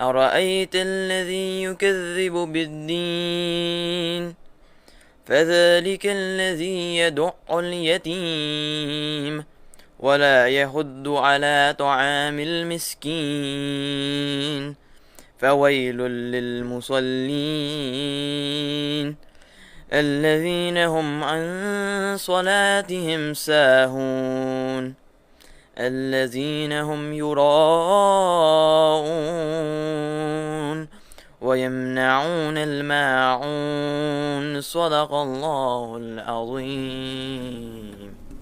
أرأيت الذي يكذب بالدين فذلك الذي يدع اليتيم ولا يحض على طعام المسكين فويل للمصلين الذين هم عن صلاتهم ساهون الذين هم يراءون ويمنعون الماعون صدق الله العظيم।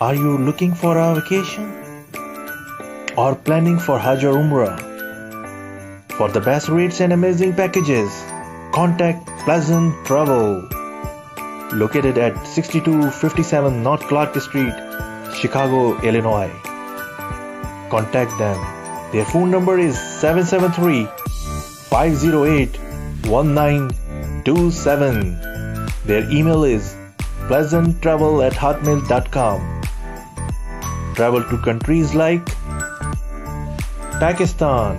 Are you looking for a vacation or planning for Hajj or Umrah? For the best rates and amazing packages, contact Pleasant Travel. Located at 6257 North Clark Street, Chicago, Illinois. Contact them. Their phone number is 773-508-1927. Their email is pleasanttravel@hotmail.com. Travel to countries like Pakistan,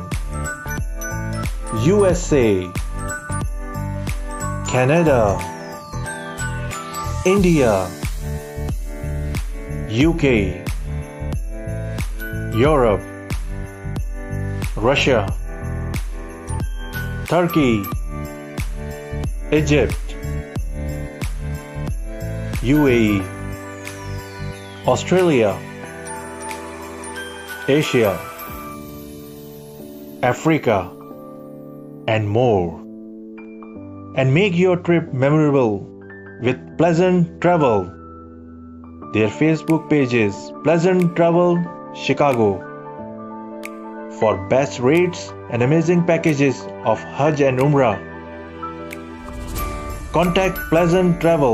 USA, Canada, India, UK, Europe, Russia, Turkey, Egypt, UAE, Australia, Asia, Africa, and more. And make your trip memorable with Pleasant Travel. Their Facebook page is Pleasant Travel Chicago. For best rates and amazing packages of Hajj and Umrah, contact Pleasant Travel.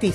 30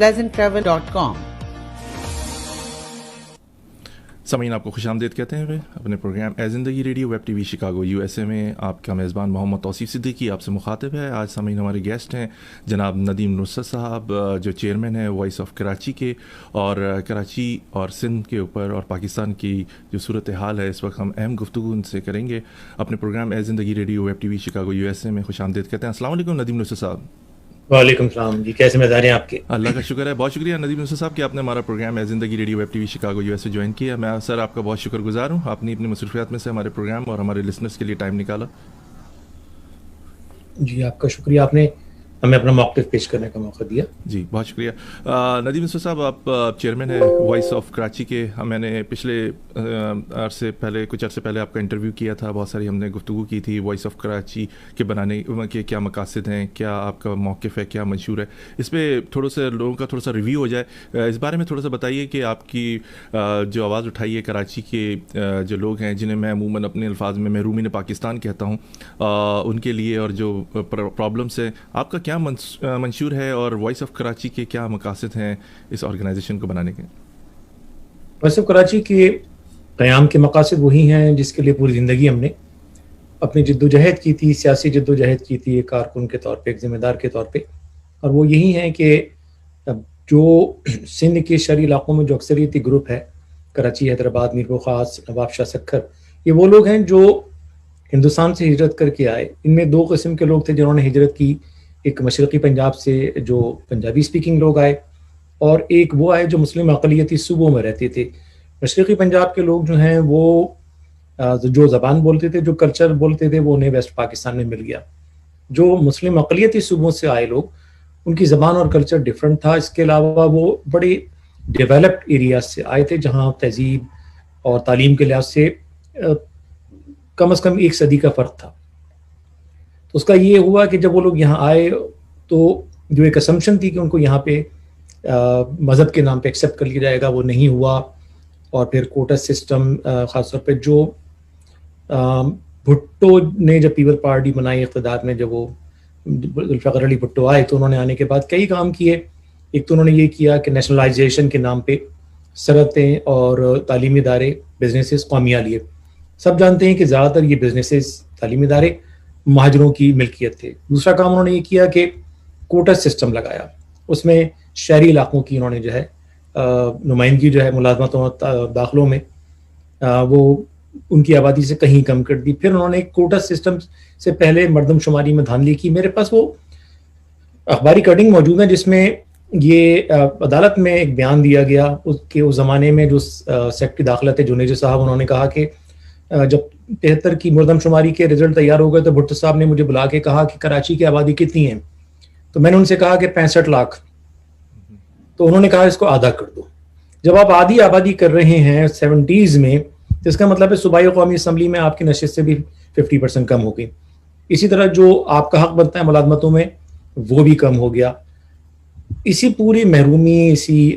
pleasanttravel.com। سامعین آپ کو خوش آمدید کہتے ہیں اپنے programme اے زندگی radio web T V Chicago you S اے میں. آپ کا میزبان محمد توصیف صدیقی آپ سے مخاطب ہے. آج سامعین ہمارے گیسٹ ہیں جناب ندیم نصرت صاحب جو چیئرمین ہیں وائس آف کراچی کے, اور کراچی اور سندھ کے اوپر اور پاکستان کی جو صورت حال ہے اس وقت ہم اہم گفتگو ان سے کریں گے. اپنے پروگرام اے زندگی radio web T V Chicago you S اے میں خوش آمدید کہتے ہیں. السلام علیکم ندیم نصرت صاحب. وعلیکم السلام جی, کیسے مزاج ہیں آپ کے؟ اللہ کا شکر ہے, بہت شکریہ ندیم نصرت صاحب کہ آپ نے ہمارا پروگرام اے زندگی radio web T V Chicago you S a join کیا. میں سر آپ کا بہت شکر گزار ہوں, آپ نے اپنی مصروفیات میں سے ہمارے پروگرام اور ہمارے لسنرس کے لیے ٹائم نکالا. جی آپ کا شکریہ, آپ نے ہمیں اپنا موقف پیش کرنے کا موقع دیا. جی بہت شکریہ. ندیم نصرت صاحب آپ چیئرمین ہیں وائس آف کراچی کے. میں نے پچھلے کچھ عرصے پہلے آپ کا انٹرویو کیا تھا, بہت ساری ہم نے گفتگو کی تھی وائس آف کراچی کے بنانے کے کیا مقاصد ہیں, کیا آپ کا موقف ہے, کیا منشور ہے. اس پہ تھوڑا سا لوگوں کا تھوڑا سا ریویو ہو جائے. اس بارے میں تھوڑا سا بتائیے کہ آپ کی جو آواز اٹھائی ہے کراچی کے جو لوگ ہیں جنہیں میں عموماً اپنے الفاظ میں محرومین پاکستان کہتا ہوں, ان کے لیے اور جو پرابلمس ہیں, آپ کا کیا منشور ہے اور وائس آف کراچی کے کیا مقاصد ہیں اس آرگنائزیشن کو بنانے کے؟ وائس آف کراچی کے قیام کے مقاصد وہی ہیں جس کے لیے پوری زندگی ہم نے اپنی جدوجہد کی تھی, سیاسی جدوجہد کی تھی, ایک کارکن کے طور پہ, ایک ذمہ دار کے طور پہ. اور وہ یہی ہیں کہ جو سندھ کے شہری علاقوں میں جو اکثریتی گروپ ہے, کراچی, حیدرآباد, میرپور خاص, نواب شاہ سکھر, یہ وہ لوگ ہیں جو ہندوستان سے ہجرت کر کے آئے. ان میں دو قسم کے لوگ تھے جنہوں نے ہجرت کی, ایک مشرقی پنجاب سے جو پنجابی سپیکنگ لوگ آئے, اور ایک وہ آئے جو مسلم اقلیتی صوبوں میں رہتے تھے. مشرقی پنجاب کے لوگ جو ہیں وہ جو زبان بولتے تھے, جو کلچر بولتے تھے, وہ انہیں ویسٹ پاکستان میں مل گیا. جو مسلم اقلیتی صوبوں سے آئے لوگ, ان کی زبان اور کلچر ڈیفرنٹ تھا. اس کے علاوہ وہ بڑے ڈیولپڈ ایریاز سے آئے تھے جہاں تہذیب اور تعلیم کے لحاظ سے کم از کم 1 صدی کا فرق تھا. تو اس کا یہ ہوا کہ جب وہ لوگ یہاں آئے تو جو ایک اسمپشن تھی کہ ان کو یہاں پہ مذہب کے نام پہ ایکسیپٹ کر لیا جائے گا, وہ نہیں ہوا. اور پھر کوٹا سسٹم, خاص طور پہ جو بھٹو نے جب پیپل پارٹی بنائی اقتدار میں, جب وہ ذوالفقار علی بھٹو آئے تو انہوں نے آنے کے بعد کئی کام کیے. ایک تو انہوں نے یہ کیا کہ نیشنلائزیشن کے نام پہ صنعتیں اور تعلیمی ادارے, بزنسز قومیہ لیے. سب جانتے ہیں کہ زیادہ تر یہ بزنسز, تعلیمی ادارے مہاجروں کی ملکیت تھے. دوسرا کام انہوں نے یہ کیا کہ کوٹا سسٹم لگایا, اس میں شہری علاقوں کی انہوں نے جو ہے نمائندگی جو ہے ملازمتوں داخلوں میں وہ ان کی آبادی سے کہیں کم کر دی. پھر انہوں نے کوٹا سسٹم سے پہلے مردم شماری میں دھاندلی کی. میرے پاس وہ اخباری کٹنگ موجود ہیں جس میں یہ عدالت میں ایک بیان دیا گیا کہ اس زمانے میں جو سیکٹری داخلہ تھے جنیجو صاحب, انہوں نے کہا کہ جب 73 کی مردم شماری کے رزلٹ تیار ہو گئے تو بھٹو صاحب نے مجھے بلا کے کہا کہ کراچی کی آبادی کتنی ہے, تو میں نے ان سے کہا کہ 65 لاکھ. تو انہوں نے کہا اس کو آدھا کر دو. جب آپ آدھی آبادی کر رہے ہیں 70s میں, تو اس کا مطلب ہے صوبائی قومی اسمبلی میں آپ کی نشست سے بھی 50% کم ہو گئی. اسی طرح جو آپ کا حق بنتا ہے ملازمتوں میں وہ بھی کم ہو گیا. اسی پوری محرومی, اسی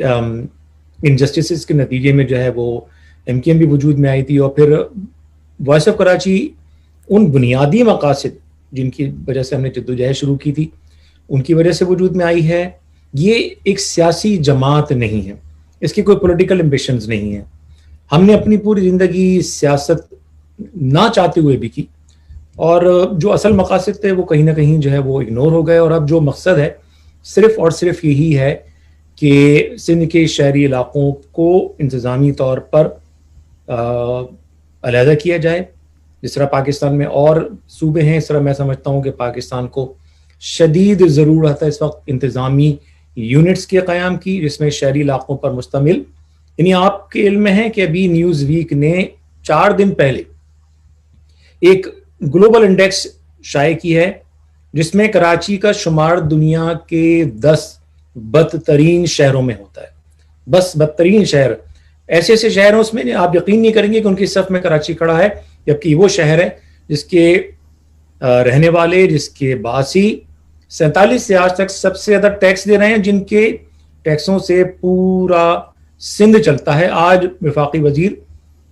انجسٹسز کے نتیجے میں جو ہے وہ MKM بھی وجود میں آئی تھی. اور پھر وائس آف کراچی ان بنیادی مقاصد جن کی وجہ سے ہم نے جدوجہد شروع کی تھی ان کی وجہ سے وجود میں آئی ہے. یہ ایک سیاسی جماعت نہیں ہے, اس کی کوئی پولیٹیکل ایمبیشنز نہیں ہیں. ہم نے اپنی پوری زندگی سیاست نہ چاہتے ہوئے بھی کی, اور جو اصل مقاصد تھے وہ کہیں نہ کہیں جو ہے وہ اگنور ہو گئے. اور اب جو مقصد ہے صرف اور صرف یہی ہے کہ سندھ کے شہری علاقوں کو انتظامی طور پر علیحدہ کیا جائے. جس طرح پاکستان میں اور صوبے ہیں, اس طرح میں سمجھتا ہوں کہ پاکستان کو شدید ضرورت ہے اس وقت انتظامی یونٹس کے قیام کی جس میں شہری علاقوں پر مشتمل. یعنی آپ کے علم میں ہے کہ ابھی نیوز ویک نے 4 دن پہلے ایک گلوبل انڈیکس شائع کی ہے جس میں کراچی کا شمار دنیا کے 10 بدترین شہروں میں ہوتا ہے. بس بدترین شہر, ایسے ایسے شہر ہیں اس میں آپ یقین نہیں کریں گے کہ ان کی صف میں کراچی کھڑا ہے, جبکہ وہ شہر ہے جس کے رہنے والے, جس کے باسی 47 سے آج تک سب سے زیادہ ٹیکس دے رہے ہیں, جن کے ٹیکسوں سے پورا سندھ چلتا ہے. آج وفاقی وزیر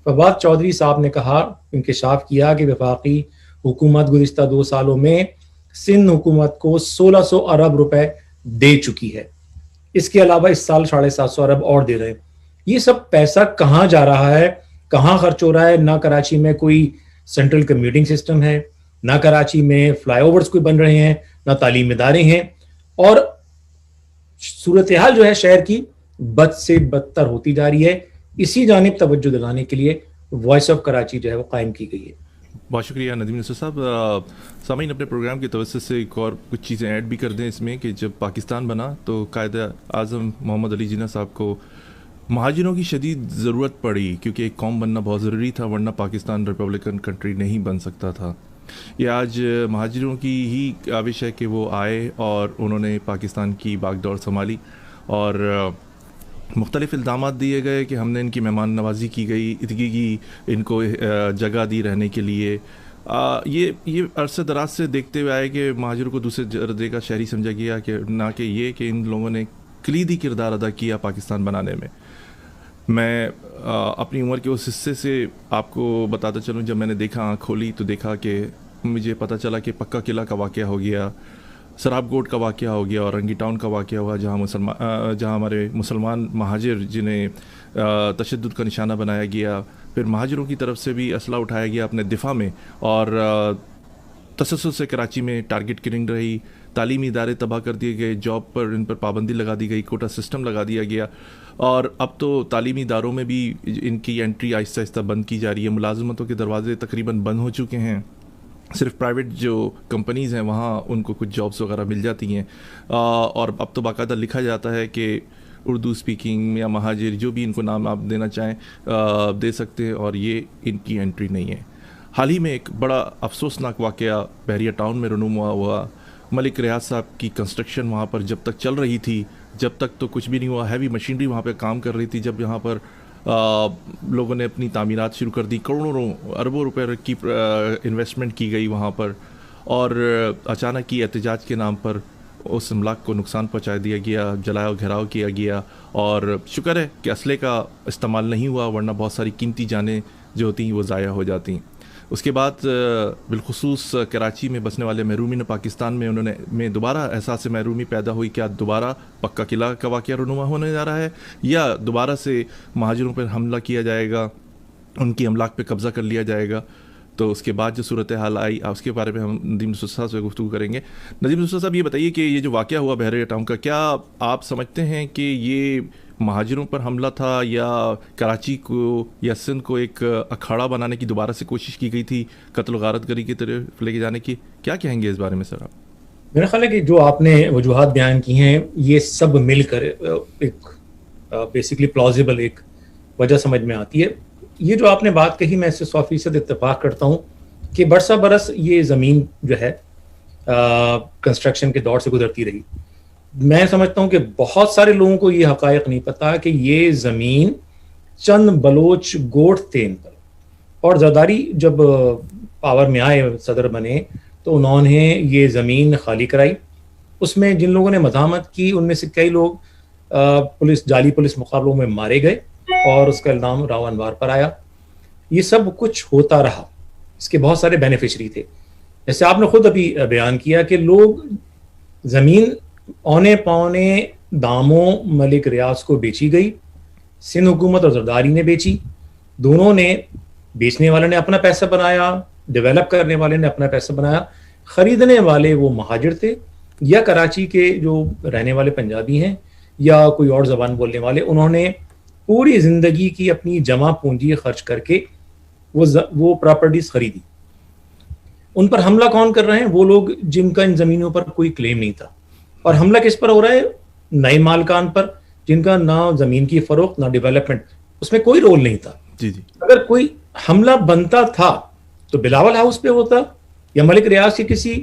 فواد چودھری صاحب نے کہا, انکشاف کیا کہ وفاقی حکومت گزشتہ 2 سالوں میں سندھ حکومت کو 1600 ارب روپے دے چکی ہے. اس کے علاوہ اس سال 750 ارب اور دے رہے ہیں. یہ سب پیسہ کہاں جا رہا ہے؟ کہاں خرچ ہو رہا ہے. نہ کراچی میں کوئی سینٹرل کمیوٹنگ سسٹم ہے, نہ کراچی میں فلائی اوورز کوئی بن رہے ہیں, نہ تعلیم ادارے ہیں, اور صورتحال جو ہے شہر کی بد سے بدتر ہوتی جا رہی ہے. اسی جانب توجہ دلانے کے لیے وائس آف کراچی جو ہے وہ قائم کی گئی ہے. بہت شکریہ ندیم نصرت صاحب. سامعین اپنے پروگرام کے توسط سے ایک اور کچھ چیزیں ایڈ بھی کر دیں اس میں کہ جب پاکستان بنا تو قائد اعظم محمد علی جناح صاحب کو مہاجروں کی شدید ضرورت پڑی, کیونکہ ایک قوم بننا بہت ضروری تھا, ورنہ پاکستان ریپبلکن کنٹری نہیں بن سکتا تھا. یہ آج مہاجروں کی ہی کاوش ہے کہ وہ آئے اور انہوں نے پاکستان کی باغ ڈور سنبھالی, اور مختلف الزامات دیے گئے کہ ہم نے ان کی مہمان نوازی کی گئی, کی ان کو جگہ دی رہنے کے لیے. یہ عرصے دراز سے دیکھتے ہوئے آئے کہ مہاجروں کو دوسرے درجے کا شہری سمجھا گیا, کہ نہ کہ یہ کہ ان لوگوں نے کلیدی کردار ادا کیا پاکستان بنانے میں. میں اپنی عمر کے اس حصے سے آپ کو بتاتا چلوں, جب میں نے دیکھا آنکھ کھولی تو دیکھا کہ مجھے پتہ چلا کہ پکا قلعہ کا واقعہ ہو گیا, سراب گوٹ کا واقعہ ہو گیا, اور رنگی ٹاؤن کا واقعہ ہوا, جہاں ہمارے مسلمان مہاجر جنہیں تشدد کا نشانہ بنایا گیا, پھر مہاجروں کی طرف سے بھی اسلحہ اٹھایا گیا اپنے دفاع میں, اور تسلسل سے کراچی میں ٹارگٹ کلنگ رہی, تعلیمی ادارے تباہ کر دیے گئے, جاب پر ان پر پابندی لگا دی گئی, کوٹا سسٹم لگا دیا گیا, اور اب تو تعلیمی اداروں میں بھی ان کی انٹری آہستہ آہستہ بند کی جا رہی ہے. ملازمتوں کے دروازے تقریباً بند ہو چکے ہیں, صرف پرائیویٹ جو کمپنیز ہیں وہاں ان کو کچھ جابس وغیرہ مل جاتی ہیں, اور اب تو باقاعدہ لکھا جاتا ہے کہ اردو سپیکنگ یا مہاجر جو بھی ان کو نام آپ دینا چاہیں دے سکتے ہیں, اور یہ ان کی انٹری نہیں ہے. حال ہی میں ایک بڑا افسوسناک واقعہ بحریہ ٹاؤن میں رونما ہوا. ملک ریاض صاحب کی کنسٹرکشن وہاں پر جب تک چل رہی تھی, جب تک تو کچھ بھی نہیں ہوا, ہیوی مشینری وہاں پہ کام کر رہی تھی. جب یہاں پر لوگوں نے اپنی تعمیرات شروع کر دی, کروڑوں اربوں روپے کی انویسٹمنٹ کی گئی وہاں پر, اور اچانک ہی احتجاج کے نام پر اس املاک کو نقصان پہنچا دیا گیا, جلاؤ گھیراؤ کیا گیا, اور شکر ہے کہ اسلحے کا استعمال نہیں ہوا, ورنہ بہت ساری قیمتی جانیں جو ہوتی ہیں وہ ضائع ہو جاتی ہیں. اس کے بعد بالخصوص کراچی میں بسنے والے محرومین پاکستان میں دوبارہ احساس محرومی پیدا ہوئی. کیا دوبارہ پکا قلعہ کا واقعہ رونما ہونے جا رہا ہے, یا دوبارہ سے مہاجروں پر حملہ کیا جائے گا, ان کی املاک پہ قبضہ کر لیا جائے گا؟ تو اس کے بعد جو صورتحال آئی اس کے بارے میں ہم ندیم نصرت صاحب سے گفتگو کریں گے. ندیم نصرت صاحب, یہ بتائیے کہ یہ جو واقعہ ہوا بحریہ ٹاؤن کا, کیا آپ سمجھتے ہیں کہ یہ مہاجروں پر حملہ تھا, یا کراچی کو یا سندھ کو ایک اکھاڑا بنانے کی دوبارہ سے کوشش کی گئی تھی, قتل و غارت گری کی طرف لے کے جانے کی؟ کیا کہیں گے اس بارے میں سر آپ؟ میرا خیال ہے کہ جو آپ نے وجوہات بیان کی ہیں یہ سب مل کر ایک بیسکلی پلازیبل ایک وجہ سمجھ میں آتی ہے. یہ جو آپ نے بات کہی میں اس سے 100% اتفاق کرتا ہوں کہ برسہ برس یہ زمین جو ہے کنسٹرکشن کے دور سے گزرتی رہی. میں سمجھتا ہوں کہ بہت سارے لوگوں کو یہ حقائق نہیں پتا کہ یہ زمین چند بلوچ گوٹ تھے ان پر, اور زرداری جب پاور میں آئے, صدر بنے, تو انہوں نے یہ زمین خالی کرائی. اس میں جن لوگوں نے مزاحمت کی ان میں سے کئی لوگ جعلی پولیس مقابلوں میں مارے گئے, اور اس کا الزام راو انوار پر آیا. یہ سب کچھ ہوتا رہا, اس کے بہت سارے بینیفیشری تھے. جیسے آپ نے خود ابھی بیان کیا کہ لوگ زمین اونے پونے داموں ملک ریاض کو بیچی گئی, سندھ حکومت اور زرداری نے بیچی. دونوں نے, بیچنے والے نے اپنا پیسہ بنایا, ڈیولپ کرنے والے نے اپنا پیسہ بنایا. خریدنے والے وہ مہاجر تھے یا کراچی کے جو رہنے والے پنجابی ہیں یا کوئی اور زبان بولنے والے. انہوں نے پوری زندگی کی اپنی جمع پونجی خرچ کر کے وہ پراپرٹیز خریدی. ان پر حملہ کون کر رہے ہیں؟ وہ لوگ جن کا ان زمینوں پر کوئی کلیم نہیں تھا. اور حملہ کس پر ہو رہا ہے؟ نئے مالکان پر, جن کا نہ زمین کی فروخت نہ ڈیولپمنٹ, اس میں کوئی رول نہیں تھا. جی جی. اگر کوئی حملہ بنتا تھا تو بلاول ہاؤس پہ ہوتا یا ملک ریاض کے کسی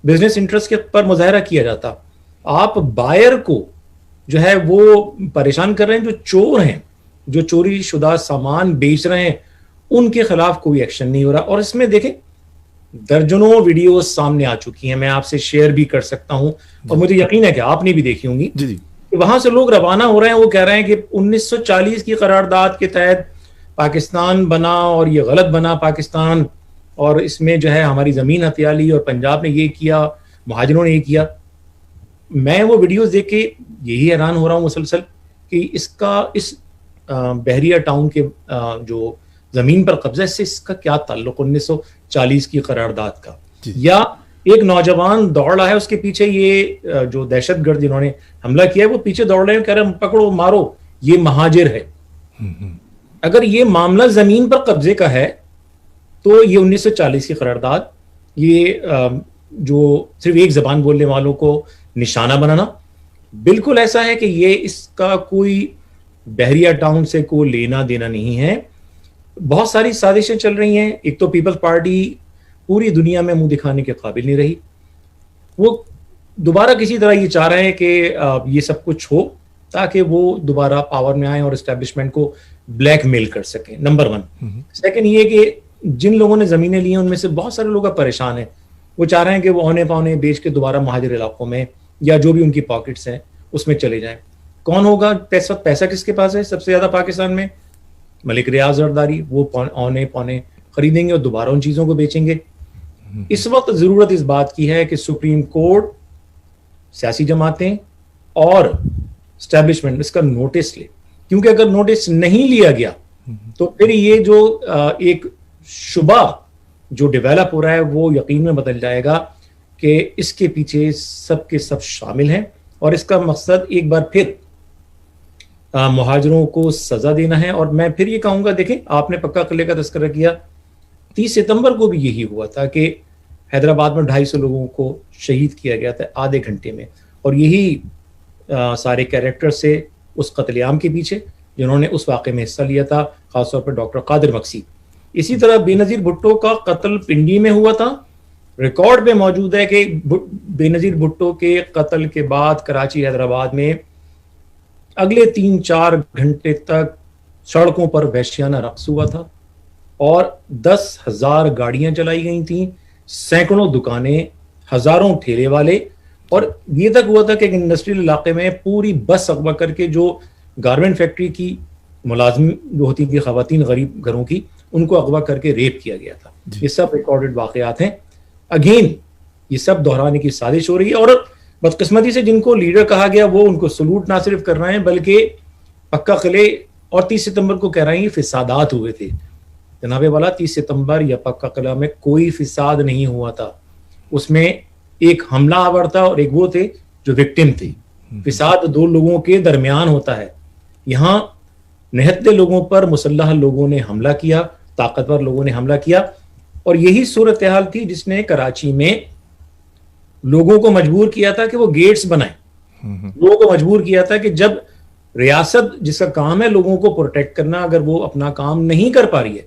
بزنس انٹرسٹ کے پر مظاہرہ کیا جاتا. آپ بائر کو جو ہے وہ پریشان کر رہے ہیں, جو چور ہیں, جو چوری شدہ سامان بیچ رہے ہیں, ان کے خلاف کوئی ایکشن نہیں ہو رہا. اور اس میں دیکھیں درجنوں ویڈیوز سامنے آ چکی ہیں, میں آپ سے شیئر بھی کر سکتا ہوں, اور مجھے یقین ہے کہ آپ نے بھی دیکھی ہوں گی. جی جی. وہاں سے لوگ روانہ ہو رہے ہیں, وہ کہہ رہے ہیں کہ 1940 کی قرارداد کے تحت پاکستان بنا اور یہ غلط بنا پاکستان, اور اس میں جو ہے ہماری زمین ہتھیا لی, اور پنجاب نے یہ کیا, مہاجروں نے یہ کیا. میں وہ ویڈیوز دیکھ کے یہی حیران ہو رہا ہوں مسلسل کہ اس بحریہ ٹاؤن کے جو زمین پر قبضہ سے اس کا کیا تعلق 1940 کی قرارداد کا؟ یا ایک نوجوان دوڑ رہا ہے اس کے پیچھے، یہ جو دہشت گرد جنہوں نے حملہ کیا ہے وہ پیچھے دوڑ رہے ہیں، کہہ رہے ہیں پکڑو مارو، یہ مہاجر ہے. اگر یہ معاملہ زمین پر قبضے کا ہے تو یہ 1940 کی قرارداد، یہ جو صرف ایک زبان بولنے والوں کو نشانہ بنانا، بالکل ایسا ہے کہ یہ اس کا کوئی بحریہ ٹاؤن سے کوئی لینا دینا نہیں ہے. بہت ساری سازشیں چل رہی ہیں. ایک تو پیپلز پارٹی پوری دنیا میں منہ دکھانے کے قابل نہیں رہی، وہ دوبارہ کسی طرح یہ چاہ رہے ہیں کہ یہ سب کچھ ہو تاکہ وہ دوبارہ پاور میں آئیں اور اسٹیبلشمنٹ کو بلیک میل کر سکیں، نمبر 1. سیکنڈ یہ کہ جن لوگوں نے زمینیں لی ہیں ان میں سے بہت سارے لوگ پریشان ہیں، وہ چاہ رہے ہیں کہ وہ اونے پونے بیچ کے دوبارہ مہاجر علاقوں میں یا جو بھی ان کی پاکٹس ہیں اس میں چلے جائیں. کون ہوگا؟ پیسہ کس کے پاس ہے سب سے زیادہ پاکستان میں؟ ملک ریاض زرداری. وہ اونے پونے خریدیں گے اور دوبارہ ان چیزوں کو بیچیں گے. اس وقت ضرورت اس بات کی ہے کہ سپریم کورٹ، سیاسی جماعتیں اور اسٹیبلشمنٹ اس کا نوٹس لے، کیونکہ اگر نوٹس نہیں لیا گیا تو پھر یہ جو ایک شبہ جو ڈیولپ ہو رہا ہے وہ یقین میں بدل جائے گا کہ اس کے پیچھے سب کے سب شامل ہیں، اور اس کا مقصد ایک بار پھر مہاجروں کو سزا دینا ہے. اور میں پھر یہ کہوں گا، دیکھیں آپ نے پکا قلعے کا تذکرہ کیا، 30 ستمبر کو بھی یہی ہوا تھا کہ حیدرآباد میں 250 لوگوں کو شہید کیا گیا تھا آدھے گھنٹے میں، اور یہی سارے کیریکٹر سے اس قتل عام کے پیچھے جنہوں نے اس واقعے میں حصہ لیا تھا، خاص طور پر ڈاکٹر قادر مکسی. اسی طرح بے نظیر بھٹو کا قتل پنڈی میں ہوا تھا. ریکارڈ پہ موجود ہے کہ بے نظیر بھٹو کے قتل کے بعد کراچی حیدرآباد میں اگلے 3-4 گھنٹے تک سڑکوں پر وحشیانہ رقص ہوا تھا، اور 10,000 گاڑیاں چلائی گئی تھیں، سینکڑوں دکانیں، ہزاروں ٹھیلے والے، اور یہ تک ہوا تھا کہ انڈسٹریل علاقے میں پوری بس اغوا کر کے جو گارمنٹ فیکٹری کی ملازم جو ہوتی تھی خواتین غریب گھروں کی، ان کو اغوا کر کے ریپ کیا گیا تھا. یہ سب ریکارڈڈ واقعات ہیں. اگین یہ سب دہرانے کی سازش ہو رہی ہے، اور بدقسمتی سے جن کو لیڈر کہا گیا وہ ان کو سلوٹ نہ صرف کر رہے ہیں بلکہ پکا قلعے اور 30 ستمبر کو کہہ رہے ہیں یہ فسادات ہوئے تھے. جناب والا 30 ستمبر یا پکا قلعہ میں کوئی فساد نہیں ہوا تھا، اس میں ایک حملہ آور تھا اور ایک وہ تھے جو وکٹم تھے. فساد 2 لوگوں کے درمیان ہوتا ہے. یہاں نہتے لوگوں پر مسلح لوگوں نے حملہ کیا، طاقتور لوگوں نے حملہ کیا، اور یہی صورتحال تھی جس نے کراچی میں لوگوں کو مجبور کیا تھا کہ وہ گیٹس بنائیں. لوگوں کو مجبور کیا تھا کہ جب ریاست جس کا کام ہے لوگوں کو پروٹیکٹ کرنا، اگر وہ اپنا کام نہیں کر پا رہی ہے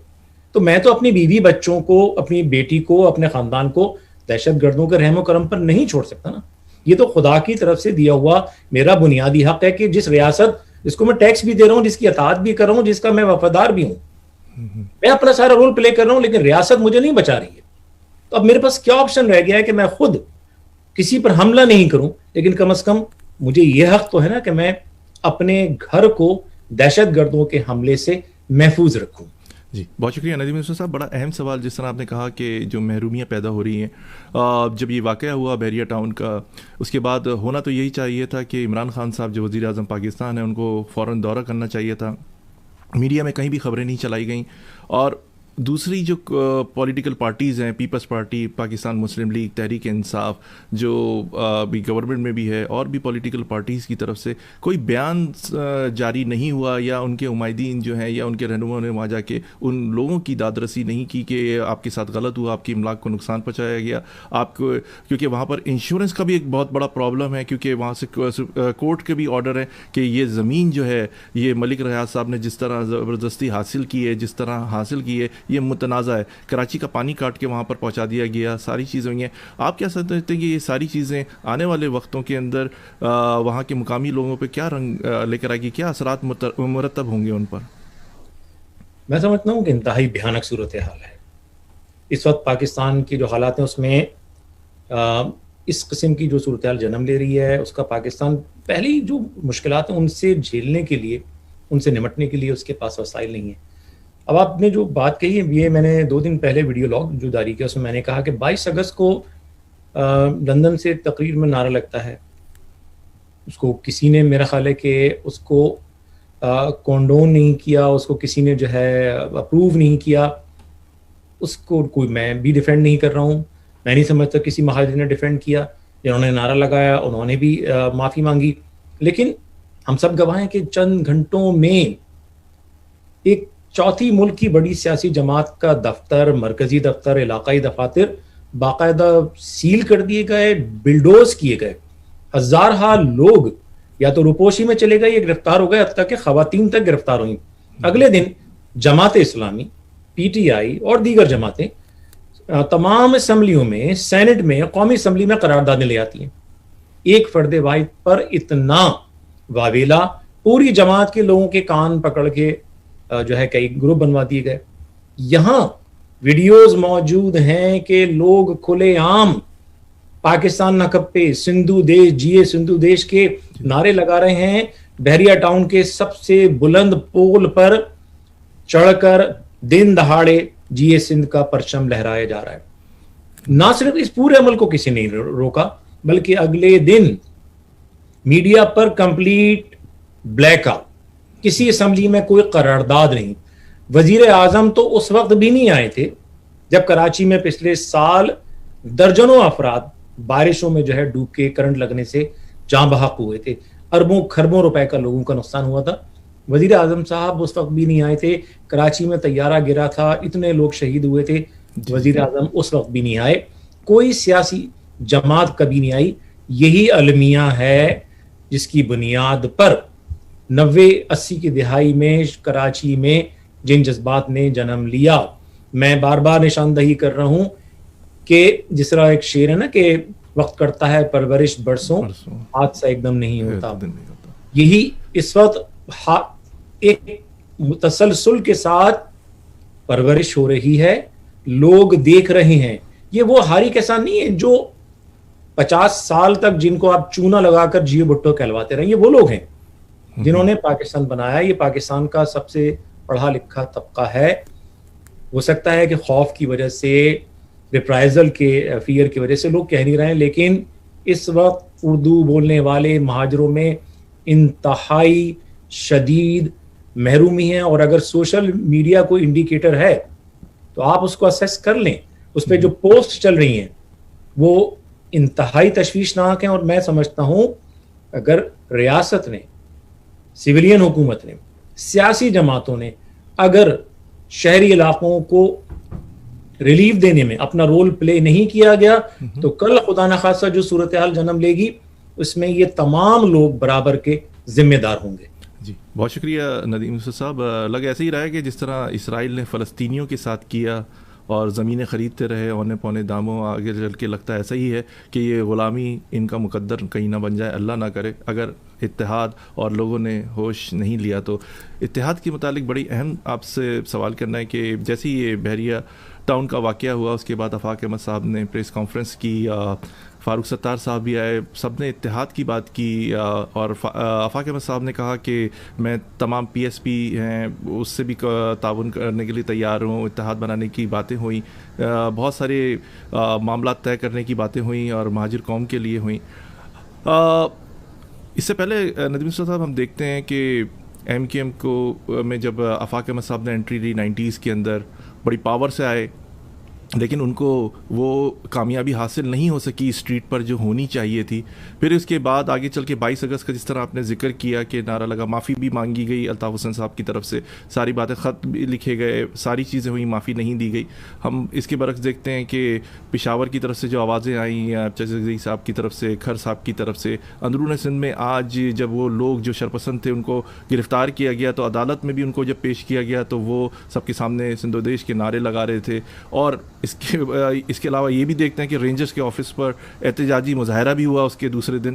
تو میں تو اپنی بیوی بچوں کو، اپنی بیٹی کو، اپنے خاندان کو دہشت گردوں کے رحم و کرم پر نہیں چھوڑ سکتا نا. یہ تو خدا کی طرف سے دیا ہوا میرا بنیادی حق ہے کہ جس ریاست جس کو میں ٹیکس بھی دے رہا ہوں، جس کی اطاعت بھی کر رہا ہوں، جس کا میں وفادار بھی ہوں، میں اپنا سارا رول پلے کر رہا ہوں، لیکن ریاست مجھے نہیں بچا رہی ہے. تو اب میرے پاس کیا آپشن رہ گیا ہے کہ میں خود کسی پر حملہ نہیں کروں، لیکن کم از کم مجھے یہ حق تو ہے نا کہ میں اپنے گھر کو دہشت گردوں کے حملے سے محفوظ رکھوں. جی بہت شکریہ ندیم یوسف صاحب. بڑا اہم سوال جس طرح آپ نے کہا کہ جو محرومیاں پیدا ہو رہی ہیں، جب یہ واقعہ ہوا بحریہ ٹاؤن کا، اس کے بعد ہونا تو یہی چاہیے تھا کہ عمران خان صاحب جو وزیر اعظم پاکستان ہیں ان کو فوراً دورہ کرنا چاہیے تھا. میڈیا میں کہیں بھی خبریں نہیں چلائی گئیں. اور دوسری جو پولیٹیکل پارٹیز ہیں، پیپلز پارٹی، پاکستان مسلم لیگ، تحریک انصاف، جو بھی گورنمنٹ میں بھی ہے، اور بھی پولیٹیکل پارٹیز کی طرف سے کوئی بیان جاری نہیں ہوا، یا ان کے عمائدین جو ہیں یا ان کے رہنماؤں نے وہاں جا کے ان لوگوں کی دادرسی نہیں کی کہ آپ کے ساتھ غلط ہوا، آپ کی املاک کو نقصان پہنچایا گیا آپ کو. کیونکہ وہاں پر انشورنس کا بھی ایک بہت بڑا پرابلم ہے، کیونکہ وہاں سے کورٹ کے بھی آرڈر ہے کہ یہ زمین جو ہے یہ ملک ریاض صاحب نے جس طرح زبردستی حاصل کی ہے، جس طرح حاصل کی ہے، یہ متنازع ہے. کراچی کا پانی کاٹ کے وہاں پر پہنچا دیا گیا، ساری چیزیں ہوئی ہیں. آپ کیا سمجھتے ہیں کہ یہ ساری چیزیں آنے والے وقتوں کے اندر وہاں کے مقامی لوگوں پہ کیا رنگ لے کر آئے گی، کیا اثرات مرتب ہوں گے ان پر؟ میں سمجھتا ہوں کہ انتہائی بھیانک صورتحال ہے اس وقت پاکستان کی جو حالات ہیں، اس میں اس قسم کی جو صورتحال جنم لے رہی ہے، اس کا پاکستان پہلی جو مشکلات ہیں ان سے جھیلنے کے لیے، ان سے نمٹنے کے لیے اس کے پاس وسائل نہیں ہیں. اب آپ نے جو بات کہی ہے، یہ میں نے 2 دن پہلے ویڈیو لاگ جو جاری کیا اس میں نے کہا کہ 22 اگست کو لندن سے تقریر میں نعرہ لگتا ہے. اس کو کسی نے، میرا خیال ہے کہ اس کو کونڈون نہیں کیا, اس کو کسی نے جو ہے اپروو نہیں کیا, اس کو کوئی میں بھی ڈیفینڈ نہیں کر رہا ہوں. میں نہیں سمجھتا کسی مہاجر نے ڈیفینڈ کیا. جنہوں نے نعرہ لگایا انہوں نے بھی معافی مانگی. لیکن ہم سب گواہ ہیں کہ چند گھنٹوں میں ایک چوتھی ملک کی بڑی سیاسی جماعت کا دفتر, مرکزی دفتر, علاقائی دفاتر باقاعدہ سیل کر دیے گئے, بلڈوز کیے گئے. ہزارہا لوگ یا تو روپوشی میں چلے گئے یا گرفتار ہو گئے, حتیٰ کہ خواتین تک گرفتار ہوئیں. اگلے دن Jamaat Islami, P T I اور دیگر جماعتیں تمام اسمبلیوں میں, سینٹ میں, قومی اسمبلی میں قراردادیں لے آتی ہیں. ایک فرد واحد پر اتنا واویلا, پوری جماعت کے لوگوں کے کان پکڑ کے جو ہے کئی گروپ بنوا دیے گئے. یہاں ویڈیوز موجود ہیں کہ لوگ کھلے عام پاکستان نہ کپے, سندھو دیش, جیے سندھو دیش کے نعرے لگا رہے ہیں. بحریہ ٹاؤن کے سب سے بلند پول پر چڑھ کر دن دہاڑے جیے سندھ کا پرچم لہرایا جا رہا ہے. نہ صرف اس پورے عمل کو کسی نے روکا, بلکہ اگلے دن میڈیا پر کمپلیٹ بلیک آؤٹ, کسی اسمبلی میں کوئی قرارداد نہیں. وزیر اعظم تو اس وقت بھی نہیں آئے تھے جب کراچی میں پچھلے سال درجنوں افراد بارشوں میں جو ہے ڈوب کے کرنٹ لگنے سے جاں بحق ہوئے تھے. اربوں کھربوں روپے کا لوگوں کا نقصان ہوا تھا. وزیر اعظم صاحب اس وقت بھی نہیں آئے تھے. کراچی میں طیارہ گرا تھا, اتنے لوگ شہید ہوئے تھے, وزیر اعظم اس وقت بھی نہیں آئے. کوئی سیاسی جماعت کبھی نہیں آئی. یہی المیہ ہے جس کی بنیاد پر 90-80 کی دہائی میں کراچی میں جن جذبات نے جنم لیا. میں بار بار نشاندہی کر رہا ہوں کہ جس طرح ایک شعر ہے نا کہ وقت کرتا ہے پرورش برسوں, حادثہ ایک دم نہیں ہوتا. یہی اس وقت ایک تسلسل کے ساتھ پرورش ہو رہی ہے, لوگ دیکھ رہے ہیں. یہ وہ ہاری کسان نہیں ہے جو 50 سال تک جن کو آپ چونا لگا کر جیو بھٹو کہلواتے رہے. یہ وہ لوگ ہیں جنہوں نے پاکستان بنایا. یہ پاکستان کا سب سے پڑھا لکھا طبقہ ہے. ہو سکتا ہے کہ خوف کی وجہ سے, ریپرائزل کے فیئر کی وجہ سے لوگ کہہ نہیں رہے ہیں, لیکن اس وقت اردو بولنے والے مہاجروں میں انتہائی شدید محرومی ہے. اور اگر سوشل میڈیا کوئی انڈیکیٹر ہے تو آپ اس کو اسیس کر لیں. اس پہ جو پوسٹ چل رہی ہیں وہ انتہائی تشویشناک ہیں. اور میں سمجھتا ہوں اگر ریاست نے, سویلین حکومت نے, سیاسی جماعتوں نے اگر شہری علاقوں کو ریلیف دینے میں اپنا رول پلے نہیں کیا گیا تو کل خدا نخواستہ جو صورتحال جنم لے گی اس میں یہ تمام لوگ برابر کے ذمہ دار ہوں گے. جی بہت شکریہ ندیم یوسف صاحب. لگ ایسے ہی رہا ہے کہ جس طرح اسرائیل نے فلسطینیوں کے ساتھ کیا اور زمینیں خریدتے رہے اونے پونے داموں, آگے چل کے لگتا ہے ایسا ہی ہے کہ یہ غلامی ان کا مقدر کہیں نہ بن جائے, اللہ نہ کرے. اگر اتحاد اور لوگوں نے ہوش نہیں لیا تو اتحاد کے متعلق بڑی اہم آپ سے سوال کرنا ہے کہ جیسے یہ بحریہ ٹاؤن کا واقعہ ہوا اس کے بعد آفاق احمد صاحب نے پریس کانفرنس کی, فاروق ستار صاحب بھی آئے, سب نے اتحاد کی بات کی, اور آفاق احمد صاحب نے کہا کہ میں تمام پی ایس پی ہیں اس سے بھی تعاون کرنے کے لیے تیار ہوں. اتحاد بنانے کی باتیں ہوئیں, بہت سارے معاملات طے کرنے کی باتیں ہوئیں اور مہاجر قوم کے لیے ہوئیں. اس سے پہلے ندیم صاحب ہم دیکھتے ہیں کہ ایم کیو ایم کو میں جب آفاق احمد صاحب نے انٹری لی 90s کے اندر, بڑی پاور سے آئے, لیکن ان کو وہ کامیابی حاصل نہیں ہو سکی اسٹریٹ پر جو ہونی چاہیے تھی. پھر اس کے بعد آگے چل کے 22 اگست کا جس طرح آپ نے ذکر کیا کہ نعرہ لگا, معافی بھی مانگی گئی الطاف حسین صاحب کی طرف سے, ساری باتیں خط بھی لکھے گئے, ساری چیزیں ہوئیں, معافی نہیں دی گئی. ہم اس کے برعکس دیکھتے ہیں کہ پشاور کی طرف سے جو آوازیں آئیں, چزگزئی صاحب کی طرف سے, کھر صاحب کی طرف سے, اندرون سندھ میں آج جب وہ لوگ جو شرپسند تھے ان کو گرفتار کیا گیا تو عدالت میں بھی ان کو جب پیش کیا گیا تو وہ سب کے سامنے سندھ و دیش کے نعرے لگا رہے تھے. اور اس کے علاوہ یہ بھی دیکھتے ہیں کہ رینجرز کے آفس پر احتجاجی مظاہرہ بھی ہوا اس کے دوسرے دن.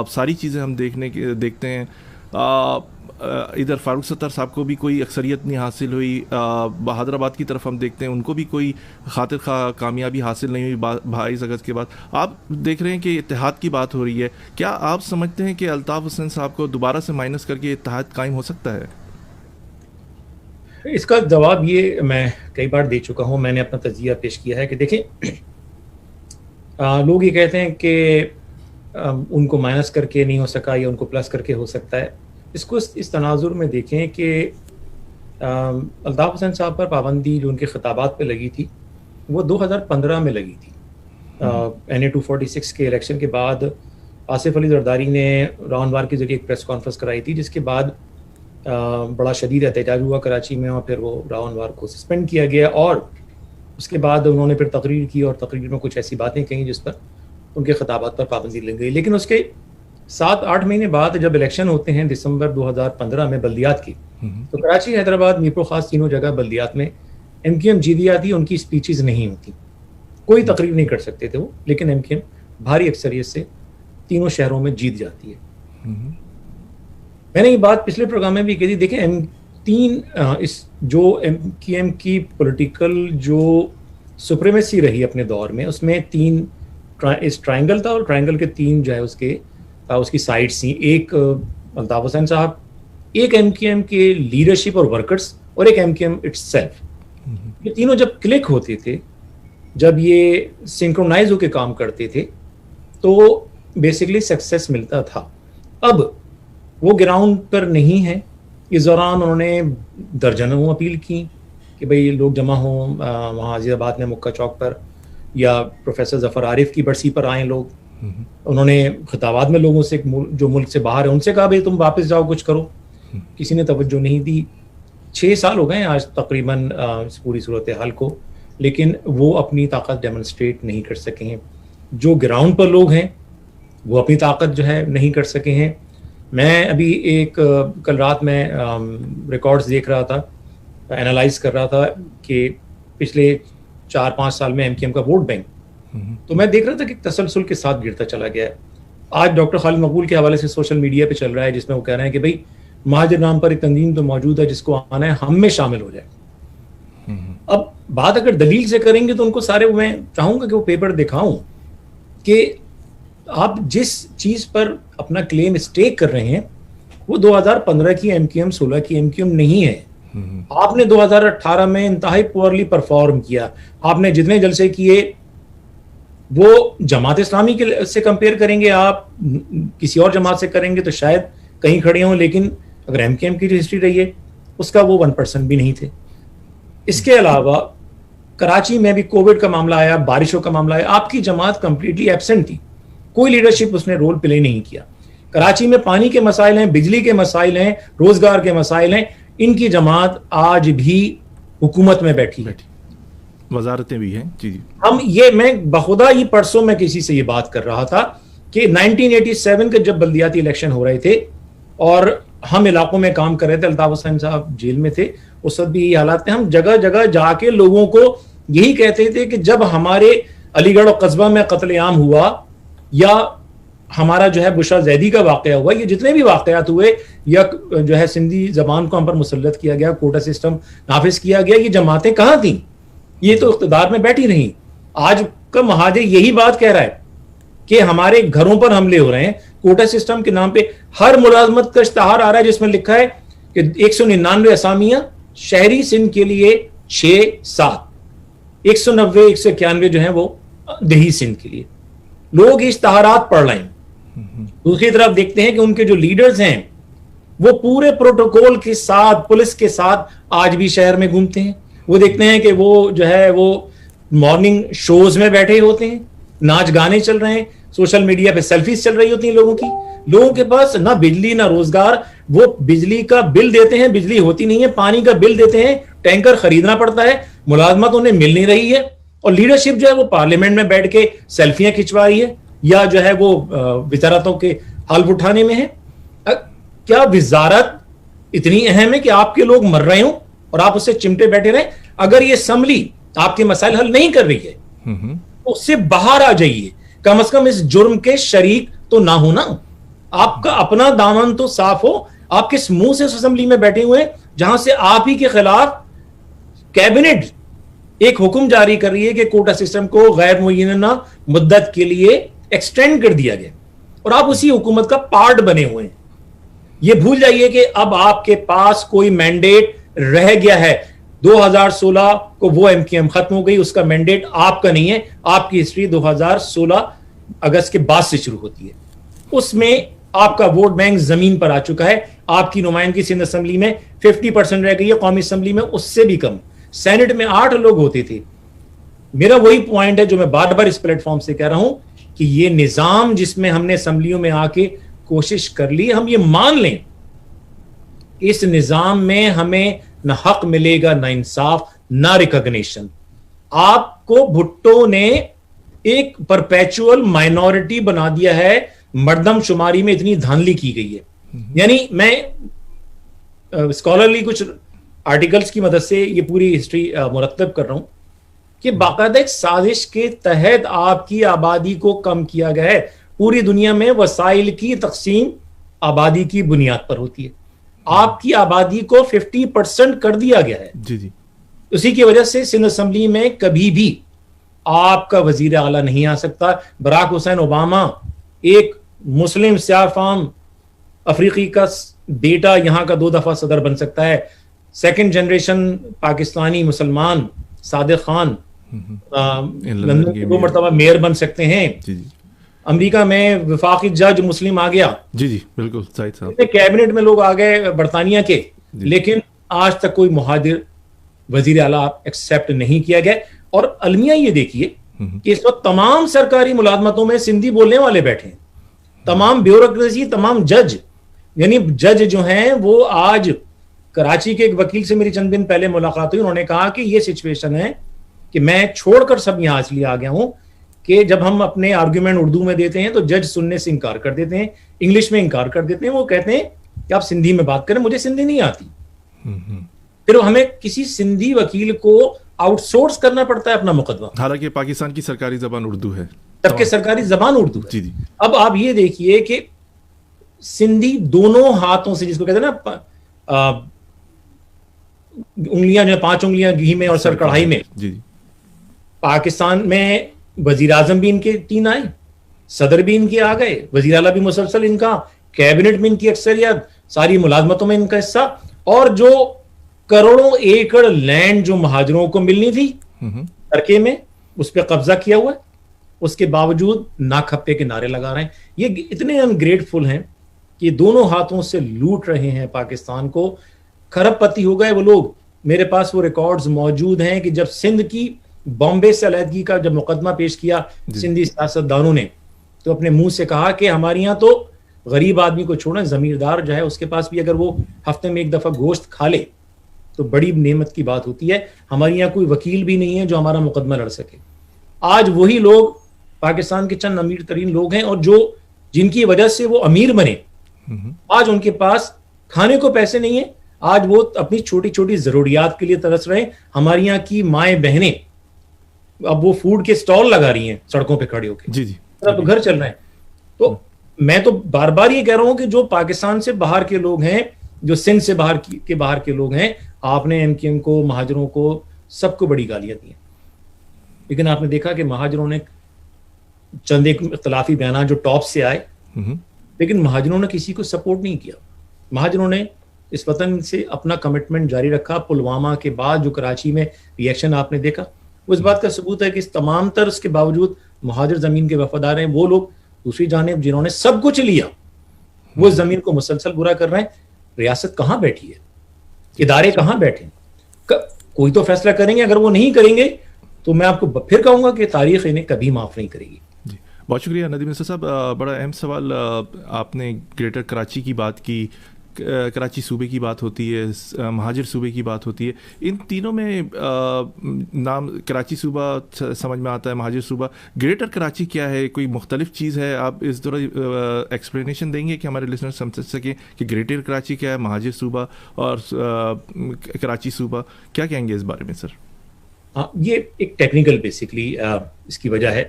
ساری چیزیں ہم دیکھتے ہیں. ادھر فاروق ستار صاحب کو بھی کوئی اکثریت نہیں حاصل ہوئی. حیدرآباد کی طرف ہم دیکھتے ہیں ان کو بھی کوئی خاطر خواہ کامیابی حاصل نہیں ہوئی 22 اگست کے بعد. آپ دیکھ رہے ہیں کہ اتحاد کی بات ہو رہی ہے, کیا آپ سمجھتے ہیں کہ الطاف حسین صاحب کو دوبارہ سے مائنس کر کے اتحاد قائم ہو سکتا ہے؟ اس کا جواب یہ میں کئی بار دے چکا ہوں, میں نے اپنا تجزیہ پیش کیا ہے کہ دیکھیں لوگ یہ کہتے ہیں کہ ان کو مائنس کر کے نہیں ہو سکا یا ان کو پلس کر کے ہو سکتا ہے. اس کو اس تناظر میں دیکھیں کہ الطاف حسین صاحب پر پابندی جو ان کے خطابات پہ لگی تھی وہ 2015 میں لگی تھی. NA 246 کے الیکشن کے بعد آصف علی زرداری نے راونوار کے ذریعے ایک پریس کانفرنس کرائی تھی جس کے بعد بڑا شدید احتجاج ہوا کراچی میں اور پھر وہ راونوار کو سسپینڈ کیا گیا اور اس کے بعد انہوں نے پھر تقریر کی اور تقریر میں کچھ ایسی باتیں کہیں جس پر ان کے خطابات پر پابندی لگ گئی. لیکن اس کے 7-8 مہینے بعد جب الیکشن ہوتے ہیں دسمبر 2015 میں بلدیات کی, تو کراچی, حیدرآباد, میرپور خاص تینوں جگہ بلدیات میں MQM جیت جاتی. ان کی اسپیچز نہیں ہوتی, کوئی تقریر نہیں کر سکتے تھے وہ, لیکن MQM بھاری اکثریت سے تینوں شہروں میں جیت جاتی ہے. میں نے یہ بات پچھلے پروگرام میں بھی کہی تھی. دیکھیں اس جو MQM کی پولیٹیکل جو سپریمیسی رہی اپنے دور میں, اس میں 3 ٹرائنگل تھا اور ٹرائنگل کے 3 جو ہے اس کی سائڈس تھیں. ایک الطاف حسین صاحب, ایک MQM کے لیڈرشپ اور ورکرز, اور ایک MQM اٹس سیلف. یہ تینوں جب کلک ہوتے تھے, جب یہ سنکرونائز ہو کے کام کرتے تھے, تو بیسکلی سکسیس ملتا تھا. اب وہ گراؤنڈ پر نہیں ہے. اس دوران انہوں نے درجنوں اپیل کی کہ بھئی لوگ جمع ہوں وہاں عزیز آباد میں مکہ چوک پر, یا پروفیسر ظفر عارف کی برسی پر آئیں لوگ. انہوں نے خطابات میں لوگوں سے جو ملک سے باہر ہیں ان سے کہا بھئی تم واپس جاؤ, کچھ کرو. کسی نے توجہ نہیں دی. 6 سال ہو گئے آج تقریباً اس پوری صورتحال کو, لیکن وہ اپنی طاقت ڈیمونسٹریٹ نہیں کر سکے ہیں. جو گراؤنڈ پر لوگ ہیں وہ اپنی طاقت جو ہے نہیں کر سکے ہیں. میں ابھی کل رات میں ریکارڈز دیکھ رہا تھا, اینالائز کر رہا تھا کہ پچھلے 4-5 سال میں MQM کا ووٹ بینک, تو میں دیکھ رہا تھا کہ تسلسل کے ساتھ گرتا چلا گیا ہے. آج ڈاکٹر خالد مقبول کے حوالے سے سوشل میڈیا پہ چل رہا ہے جس میں وہ کہہ رہے ہیں کہ بھئی مہاجر نام پر ایک تنظیم تو موجود ہے, جس کو آنا ہے ہم میں شامل ہو جائے. اب بات اگر دلیل سے کریں گے تو ان کو سارے, میں چاہوں گا کہ وہ پیپر دکھاؤں کہ آپ جس چیز پر اپنا کلیم اسٹیک کر رہے ہیں وہ 2015 کی MQM 16 کی MQM نہیں ہے. آپ نے 2018 میں انتہائی پورلی پرفارم کیا. آپ نے جتنے جلسے کیے وہ جماعت اسلامی سے کمپیئر کریں گے, آپ کسی اور جماعت سے کریں گے تو شاید کہیں کھڑے ہوں, لیکن اگر MQM کی جو ہسٹری رہی ہے اس کا وہ 1% بھی نہیں تھے. اس کے علاوہ کراچی میں بھی کووڈ کا معاملہ آیا, بارشوں کا معاملہ آیا, آپ کی جماعت کمپلیٹلی ایبسنٹ تھی, کوئی لیڈرشپ اس نے رول پلے نہیں کیا. کراچی میں پانی کے مسائل ہیں, بجلی کے مسائل ہیں, روزگار کے مسائل ہیں, ان کی جماعت آج بھی حکومت میں بیٹھی ہے, وزارتیں بھی ہیں. جی میں بخدا یہ پرسوں میں کسی سے یہ بات کر رہا تھا کہ 1987 کے جب بلدیاتی الیکشن ہو رہے تھے اور ہم علاقوں میں کام کر رہے تھے, الطاف حسین صاحب جیل میں تھے, اس وقت بھی یہ حالات تھے. ہم جگہ جگہ جا کے لوگوں کو یہی کہتے تھے کہ جب ہمارے علی گڑھ اور قصبہ میں قتل عام ہوا, یا ہمارا جو ہے بشرا زیدی کا واقعہ ہوا, یہ جتنے بھی واقعات ہوئے, یا جو ہے سندھی زبان کو ہم پر مسلط کیا گیا, کوٹا سسٹم نافذ کیا گیا, یہ جماعتیں کہاں تھیں؟ یہ تو اقتدار میں بیٹھی رہیں. آج کا مہاجر یہی بات کہہ رہا ہے کہ ہمارے گھروں پر حملے ہو رہے ہیں. کوٹا سسٹم کے نام پہ ہر ملازمت کا اشتہار آ رہا ہے جس میں لکھا ہے کہ 199 اسامیاں شہری سندھ کے لیے 6-7, 190 191 جو ہیں وہ دیہی سندھ کے لیے. لوگ اشتہارات پڑھ رہے ہیں. دوسری طرف دیکھتے ہیں کہ ان کے جو لیڈرز ہیں وہ پورے پروٹوکول کے ساتھ, پولیس کے ساتھ آج بھی شہر میں گھومتے ہیں. وہ دیکھتے ہیں کہ وہ جو ہے وہ مارننگ شوز میں بیٹھے ہوتے ہیں, ناچ گانے چل رہے ہیں, سوشل میڈیا پہ سیلفیز چل رہی ہوتی ہیں لوگوں کی. لوگوں کے پاس نہ بجلی نہ روزگار, وہ بجلی کا بل دیتے ہیں, بجلی ہوتی نہیں ہے, پانی کا بل دیتے ہیں, ٹینکر خریدنا پڑتا ہے, ملازمت انہیں مل نہیں رہی ہے, اور لیڈرشپ جو ہے وہ پارلیمنٹ میں بیٹھ کے سیلفیاں کھنچوا رہی ہے یا جو ہے وہ وزارتوں کے حلف اٹھانے میں ہے. کیا وزارت اتنی اہم ہے کہ آپ کے لوگ مر رہے ہوں اور آپ اس سے چمٹے بیٹھے رہیں؟ اگر یہ اسمبلی آپ کے مسائل حل نہیں کر رہی ہے تو اس سے باہر آ جائیے, کم از کم اس جرم کے شریک تو نہ ہونا. آپ کا اپنا دامن تو صاف ہو. آپ کس منہ سے اس اسمبلی میں بیٹھے ہوئے جہاں سے آپ ہی کے خلاف کیبنٹ ایک حکم جاری کر رہی ہے کہ کوٹا سسٹم کو غیر معینہ مدت کے لیے ایکسٹینڈ کر دیا گیا, اور آپ اسی حکومت کا پارٹ بنے ہوئے ہیں. یہ بھول جائیے کہ اب آپ کے پاس کوئی مینڈیٹ رہ گیا ہے. 2016 کو وہ MQM ختم ہو گئی, اس کا مینڈیٹ آپ کا نہیں ہے. آپ کی ہسٹری 2016 اگست کے بعد سے شروع ہوتی ہے. اس میں آپ کا ووٹ بینک زمین پر آ چکا ہے. آپ کی نمائندگی سندھ اسمبلی میں 50% رہ گئی ہے, قومی اسمبلی میں اس سے بھی کم. سینٹ میں 8 لوگ ہوتے تھے. میرا وہی پوائنٹ ہے جو میں بار بار اس پلیٹ فارم سے کہہ رہا ہوں کہ یہ نظام جس میں ہم نے اسمبلیوں میں آ کے کوشش کر لی, ہم یہ مان لیں اس نظام میں ہمیں نہ حق ملے گا, نہ انصاف, نہ ریکگنیشن. آپ کو بھٹو نے ایک پرپیچول مائنورٹی بنا دیا ہے, مردم شماری میں اتنی دھاندلی کی گئی ہے. یعنی میں اسکالرلی کچھ آرٹیکلز کی مدد سے یہ پوری ہسٹری مرتب کر رہا ہوں کہ باقاعدہ ایک سازش کے تحت آپ کی آبادی کو کم کیا گیا ہے. پوری دنیا میں وسائل کی تقسیم آبادی کی بنیاد پر ہوتی ہے. آپ کی آبادی کو 50% کر دیا گیا ہے. جی جی. اسی کی وجہ سے سندھ اسمبلی میں کبھی بھی آپ کا وزیر اعلیٰ نہیں آ سکتا. براک حسین اوباما ایک مسلم سیاہ فام افریقی کا بیٹا یہاں کا 2 دفعہ صدر بن سکتا ہے. سیکنڈ جنریشن پاکستانی مسلمان صادق خان لندن کے 2 مرتبہ میئر بن سکتے ہیں. امریکہ میں وفاقی جج مسلم آ گیا. جی جی بالکل صحیح صاحب. کیبنٹ میں لوگ آ گئے برطانیہ کے, لیکن آج تک کوئی مہاجر وزیر اعلیٰ ایکسیپٹ نہیں کیا گیا. اور المیہ یہ دیکھیے کہ اس وقت تمام سرکاری ملازمتوں میں سندھی بولنے والے بیٹھے ہیں. تمام بیوروکریسی, تمام جج, یعنی جج جو ہیں وہ آج کراچی کے ایک وکیل سے میری چند دن پہلے ملاقات ہوئی. انہوں نے کہا کہ یہ سچویشن ہے کہ میں چھوڑ کر سب یہاں اس لیے آ گیا ہوں کہ جب ہم اپنے آرگیومنٹ اردو میں دیتے ہیں تو جج سننے سے انکار کر دیتے ہیں, انگلش میں انکار کر دیتے ہیں. وہ کہتے ہیں کہ آپ سندھی میں بات کریں, مجھے سندھی نہیں آتی. پھر ہمیں کسی سندھی وکیل کو آؤٹ سورس کرنا پڑتا ہے اپنا مقدمہ, حالانکہ پاکستان کی سرکاری زبان اردو ہے, جبکہ سرکاری زبان اردو ہے. جی جی. اب آپ یہ دیکھیے کہ سندھی دونوں ہاتھوں سے, جس کو کہتے ہیں نا انگلیاں جو 5 انگلیاں گھی میں اور سر کڑھائی میں, جی جی. پاکستان میں وزیر اعظم بھی ان کے 3 آئے, صدر بھی ان کے آ گئے, وزیر اعلیٰ بھی مسلسل ان کا, کیبنٹ میں ان کی اکثریت, ساری ملازمتوں میں ان کا حصہ, اور جو کروڑوں ایکڑ لینڈ جو مہاجروں کو ملنی تھی ترکے میں اس پہ قبضہ کیا ہوا ہے, اس کے باوجود ناکھپے کے نعرے لگا رہے ہیں. یہ اتنے انگریٹفل ہیں کہ دونوں ہاتھوں سے لوٹ رہے ہیں پاکستان کو. کھرب پتی ہو گئے وہ لوگ. میرے پاس وہ ریکارڈز موجود ہیں کہ جب سندھ کی بامبے سے علیحدگی کا جب مقدمہ پیش کیا سندھی سیاستدانوں نے, تو اپنے منہ سے کہا کہ ہمارے یہاں تو غریب آدمی کو چھوڑیں, زمیندار جو ہے اس کے پاس بھی اگر وہ ہفتے میں 1 دفعہ گوشت کھا لے تو بڑی نعمت کی بات ہوتی ہے. ہمارے یہاں کوئی وکیل بھی نہیں ہے جو ہمارا مقدمہ لڑ سکے. آج وہی لوگ پاکستان کے چند امیر ترین لوگ ہیں, اور جن کی وجہ سے وہ امیر بنے, آج ان کے پاس کھانے کو پیسے نہیں ہیں. آج وہ اپنی چھوٹی چھوٹی ضروریات کے لیے ترس رہے ہیں. ہماری یہاں کی مائیں بہنیں اب وہ فوڈ کے سٹال لگا رہی ہیں سڑکوں پہ کھڑے ہو کے, جی جی, اب گھر چل رہے ہیں. تو میں تو بار بار یہ کہہ رہا ہوں کہ جو پاکستان سے باہر کے لوگ ہیں, جو سندھ سے باہر کے لوگ ہیں, آپ نے ایم کیو ایم کو, مہاجروں کو, سب کو بڑی گالیاں دی ہیں. لیکن آپ نے دیکھا کہ مہاجروں نے چند ایک اختلافی بیانات جو ٹاپ سے آئے, لیکن مہاجروں نے کسی کو سپورٹ نہیں کیا. مہاجروں نے اس وطن سے اپنا کمٹمنٹ جاری رکھا. پلوامہ کے بعد جو کراچی میں ری ایکشن آپ نے دیکھا, وہ اس بات کا ثبوت ہے کہ اس تمام اس کے باوجود مہاجر زمین کے وفادار ہیں. وہ لوگ دوسری جانب جنہوں نے سب کچھ لیا, وہ زمین کو مسلسل برا کر رہے ہیں. ریاست کہاں بیٹھی ہے, ادارے کہاں بیٹھے ہیں, کوئی تو فیصلہ کریں گے. اگر وہ نہیں کریں گے تو میں آپ کو پھر کہوں گا کہ تاریخ انہیں کبھی معاف نہیں کرے گی. جی بہت شکریہ ندیم نثار صاحب. بڑا اہم سوال آپ نے گریٹر کراچی کی بات کی, کراچی صوبے کی بات ہوتی ہے, مہاجر صوبے کی بات ہوتی ہے. ان تینوں میں نام کراچی صوبہ سمجھ میں آتا ہے, مہاجر صوبہ. گریٹر کراچی کیا ہے, کوئی مختلف چیز ہے؟ آپ اس طرح ایکسپلینیشن دیں گے کہ ہمارے لسنر سمجھ سکیں کہ گریٹر کراچی کیا ہے, مہاجر صوبہ اور کراچی صوبہ, کیا کہیں گے اس بارے میں سر؟ یہ ایک ٹیکنیکل بیسکلی اس کی وجہ ہے.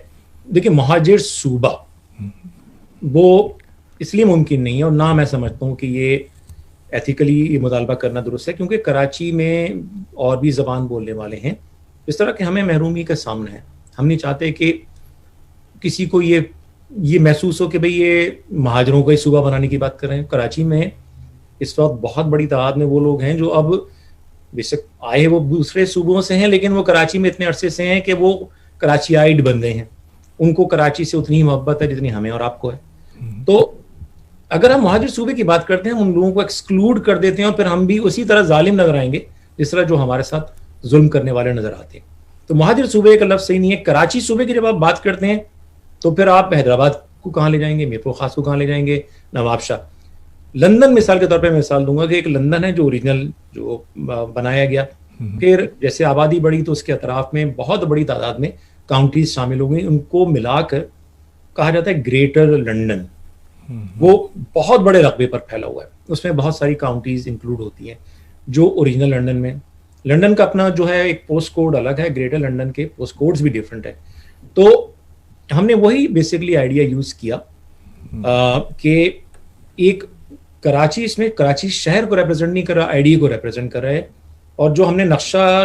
دیکھیں مہاجر صوبہ وہ اس لیے ممکن نہیں ہے, اور نہ میں سمجھتا ہوں کہ یہ ایتھیکلی یہ مطالبہ کرنا درست ہے, کیونکہ کراچی میں اور بھی زبان بولنے والے ہیں. اس طرح کہ ہمیں محرومی کا سامنا ہے. ہم نہیں چاہتے کہ کسی کو یہ محسوس ہو کہ بھئی یہ مہاجروں کو ہی صوبہ بنانے کی بات کر رہے ہیں. کراچی میں اس وقت بہت بڑی تعداد میں وہ لوگ ہیں جو اب بے شک آئے وہ دوسرے صوبوں سے ہیں, لیکن وہ کراچی میں اتنے عرصے سے ہیں کہ وہ کراچی آئیڈ بندے ہیں. ان کو کراچی سے اتنی محبت ہے جتنی ہمیں اور آپ کو ہے. تو اگر ہم مہاجر صوبے کی بات کرتے ہیں ہم ان لوگوں کو ایکسکلوڈ کر دیتے ہیں اور پھر ہم بھی اسی طرح ظالم نظر آئیں گے جس طرح جو ہمارے ساتھ ظلم کرنے والے نظر آتے ہیں. تو مہاجر صوبے کا لفظ صحیح نہیں ہے. کراچی صوبے کی جب آپ بات کرتے ہیں تو پھر آپ حیدرآباد کو کہاں لے جائیں گے, میرپور خاص کو کہاں لے جائیں گے, نواب شاہ. لندن مثال کے طور پہ میں مثال دوں گا کہ ایک لندن ہے جو اوریجنل جو بنایا گیا, پھر جیسے آبادی بڑھی تو اس کے اطراف میں بہت بڑی تعداد میں کاؤنٹیز شامل ہو گئی, ان کو ملا کر کہا جاتا ہے گریٹر لنڈن. وہ بہت بڑے رقبے پر پھیلا ہوا ہے, اس میں بہت ساری کاؤنٹیز انکلوڈ ہوتی ہیں جو اوریجنل لنڈن میں. لنڈن کا اپنا جو ہے ایک پوسٹ کوڈ الگ ہے, گریٹر لنڈن کے پوسٹ کوڈز بھی ڈفرینٹ ہیں. تو ہم نے وہی بیسکلی آئیڈیا یوز کیا کہ ایک کراچی, اس میں کراچی شہر کو ریپرزینٹ نہیں کر رہا, آئی ڈی کو ریپرزینٹ کر رہا ہے. اور جو ہم نے نقشہ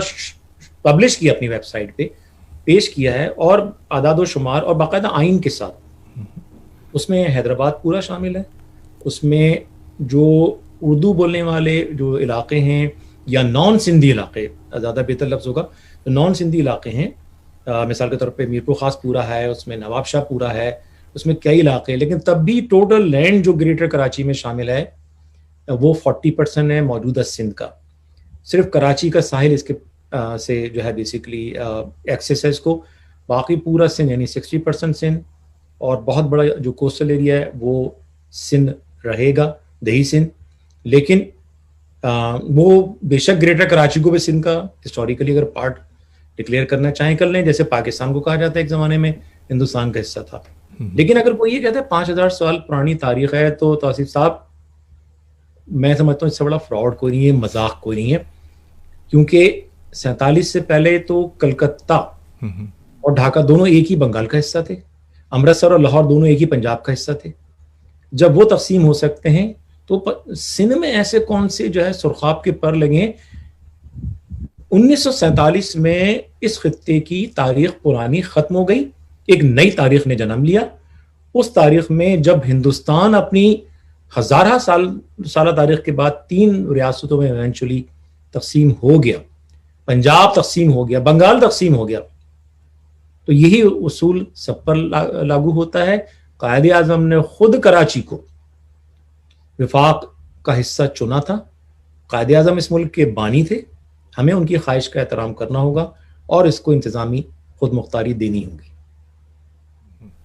پبلش کیا اپنی ویب سائٹ پہ پیش کیا ہے اور اعداد و شمار اور باقاعدہ آئین کے ساتھ, اس میں حیدرآباد پورا شامل ہے, اس میں جو اردو بولنے والے جو علاقے ہیں یا نان سندھی علاقے, زیادہ بہتر لفظ ہوگا, تو نان سندھی علاقے ہیں. مثال کے طور پہ میرپور خاص پورا ہے, اس میں نواب شاہ پورا ہے, اس میں کئی علاقے ہیں. لیکن تب بھی ٹوٹل لینڈ جو گریٹر کراچی میں شامل ہے وہ 40% ہے موجودہ سندھ کا. صرف کراچی کا ساحل اس کے سے جو ہے بیسکلی ایکسیس ہے اس کو, باقی پورا سندھ یعنی 60% سندھ, اور بہت بڑا جو کوسٹل ایریا ہے وہ سندھ رہے گا, دیہی سندھ. لیکن وہ بے شک گریٹر کراچی کو بھی سندھ کا ہسٹوریکلی اگر پارٹ ڈکلیئر کرنا چاہیں کر لیں, جیسے پاکستان کو کہا جاتا ہے ایک زمانے میں ہندوستان کا حصہ تھا. لیکن اگر کوئی یہ کہتا ہے 5000 سال پرانی تاریخ ہے, تو توصیف صاحب میں سمجھتا ہوں اس سے بڑا فراڈ کوئی نہیں ہے, مذاق کوئی نہیں ہے. کیونکہ 47 سے پہلے تو کلکتہ اور ڈھاکہ دونوں ایک ہی بنگال کا حصہ تھے, امرتسر اور لاہور دونوں ایک ہی پنجاب کا حصہ تھے. جب وہ تقسیم ہو سکتے ہیں تو سندھ میں ایسے کون سے جو ہے سرخاب کے پر لگے. 1947 میں اس خطے کی تاریخ پرانی ختم ہو گئی, ایک نئی تاریخ نے جنم لیا. اس تاریخ میں جب ہندوستان اپنی ہزارہ سالہ تاریخ کے بعد 3 ریاستوں میں ایونچولی تقسیم ہو گیا, پنجاب تقسیم ہو گیا, بنگال تقسیم ہو گیا, تو یہی اصول سب پر لاگو ہوتا ہے. قائد اعظم نے خود کراچی کو وفاق کا حصہ چنا تھا. قائد اعظم اس ملک کے بانی تھے, ہمیں ان کی خواہش کا احترام کرنا ہوگا اور اس کو انتظامی خود مختاری دینی ہوگی.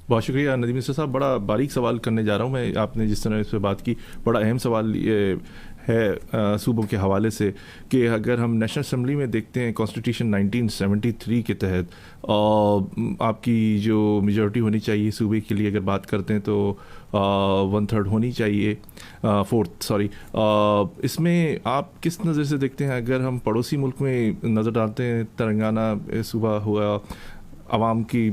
بہت شکریہ ندیم یوسف صاحب. بڑا باریک سوال کرنے جا رہا ہوں میں, آپ نے جس طرح اس پہ بات کی, بڑا اہم سوال یہ ہے صوبوں کے حوالے سے کہ اگر ہم نیشنل اسمبلی میں دیکھتے ہیں کانسٹیٹیوشن 1973 کے تحت آپ کی جو میجورٹی ہونی چاہیے صوبے کے لیے اگر بات کرتے ہیں تو 1/3 ہونی چاہیے, 4th سوری. اس میں آپ کس نظر سے دیکھتے ہیں؟ اگر ہم پڑوسی ملک میں نظر ڈالتے ہیں, تلنگانہ صوبہ ہوا, عوام کی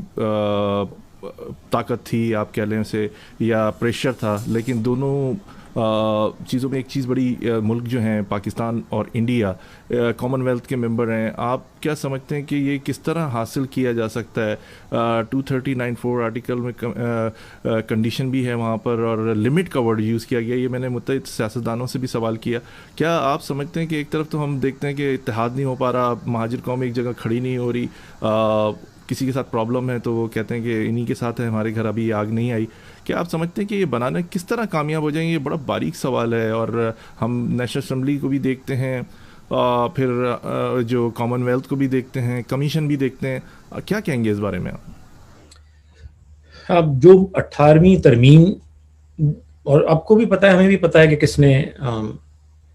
طاقت تھی آپ کہہ لیں اسے یا پریشر تھا, لیکن دونوں چیزوں میں ایک چیز بڑی, ملک جو ہیں پاکستان اور انڈیا کامن ویلتھ کے ممبر ہیں. آپ کیا سمجھتے ہیں کہ یہ کس طرح حاصل کیا جا سکتا ہے؟ 239(4) آرٹیکل میں کنڈیشن بھی ہے وہاں پر, اور لمٹ کا ورڈ یوز کیا گیا. یہ میں نے متعدد سیاستدانوں سے بھی سوال کیا. کیا آپ سمجھتے ہیں کہ ایک طرف تو ہم دیکھتے ہیں کہ اتحاد نہیں ہو پا رہا, مہاجر قوم ایک جگہ کھڑی نہیں ہو رہی, کسی کے ساتھ پرابلم ہے تو وہ کہتے ہیں کہ انہی کے ساتھ ہے, ہمارے گھر ابھی آگ نہیں آئی. کیا آپ سمجھتے ہیں کہ یہ بنانا کس طرح کامیاب ہو جائیں؟ یہ بڑا باریک سوال ہے, اور ہم نیشنل اسمبلی کو بھی دیکھتے ہیں, پھر جو کامن ویلتھ کو بھی دیکھتے ہیں, کمیشن بھی دیکھتے ہیں. کیا کہیں گے اس بارے میں آپ؟ اب جو 18ویں ترمیم, اور آپ کو بھی پتہ ہے, ہمیں بھی پتہ ہے کہ کس نے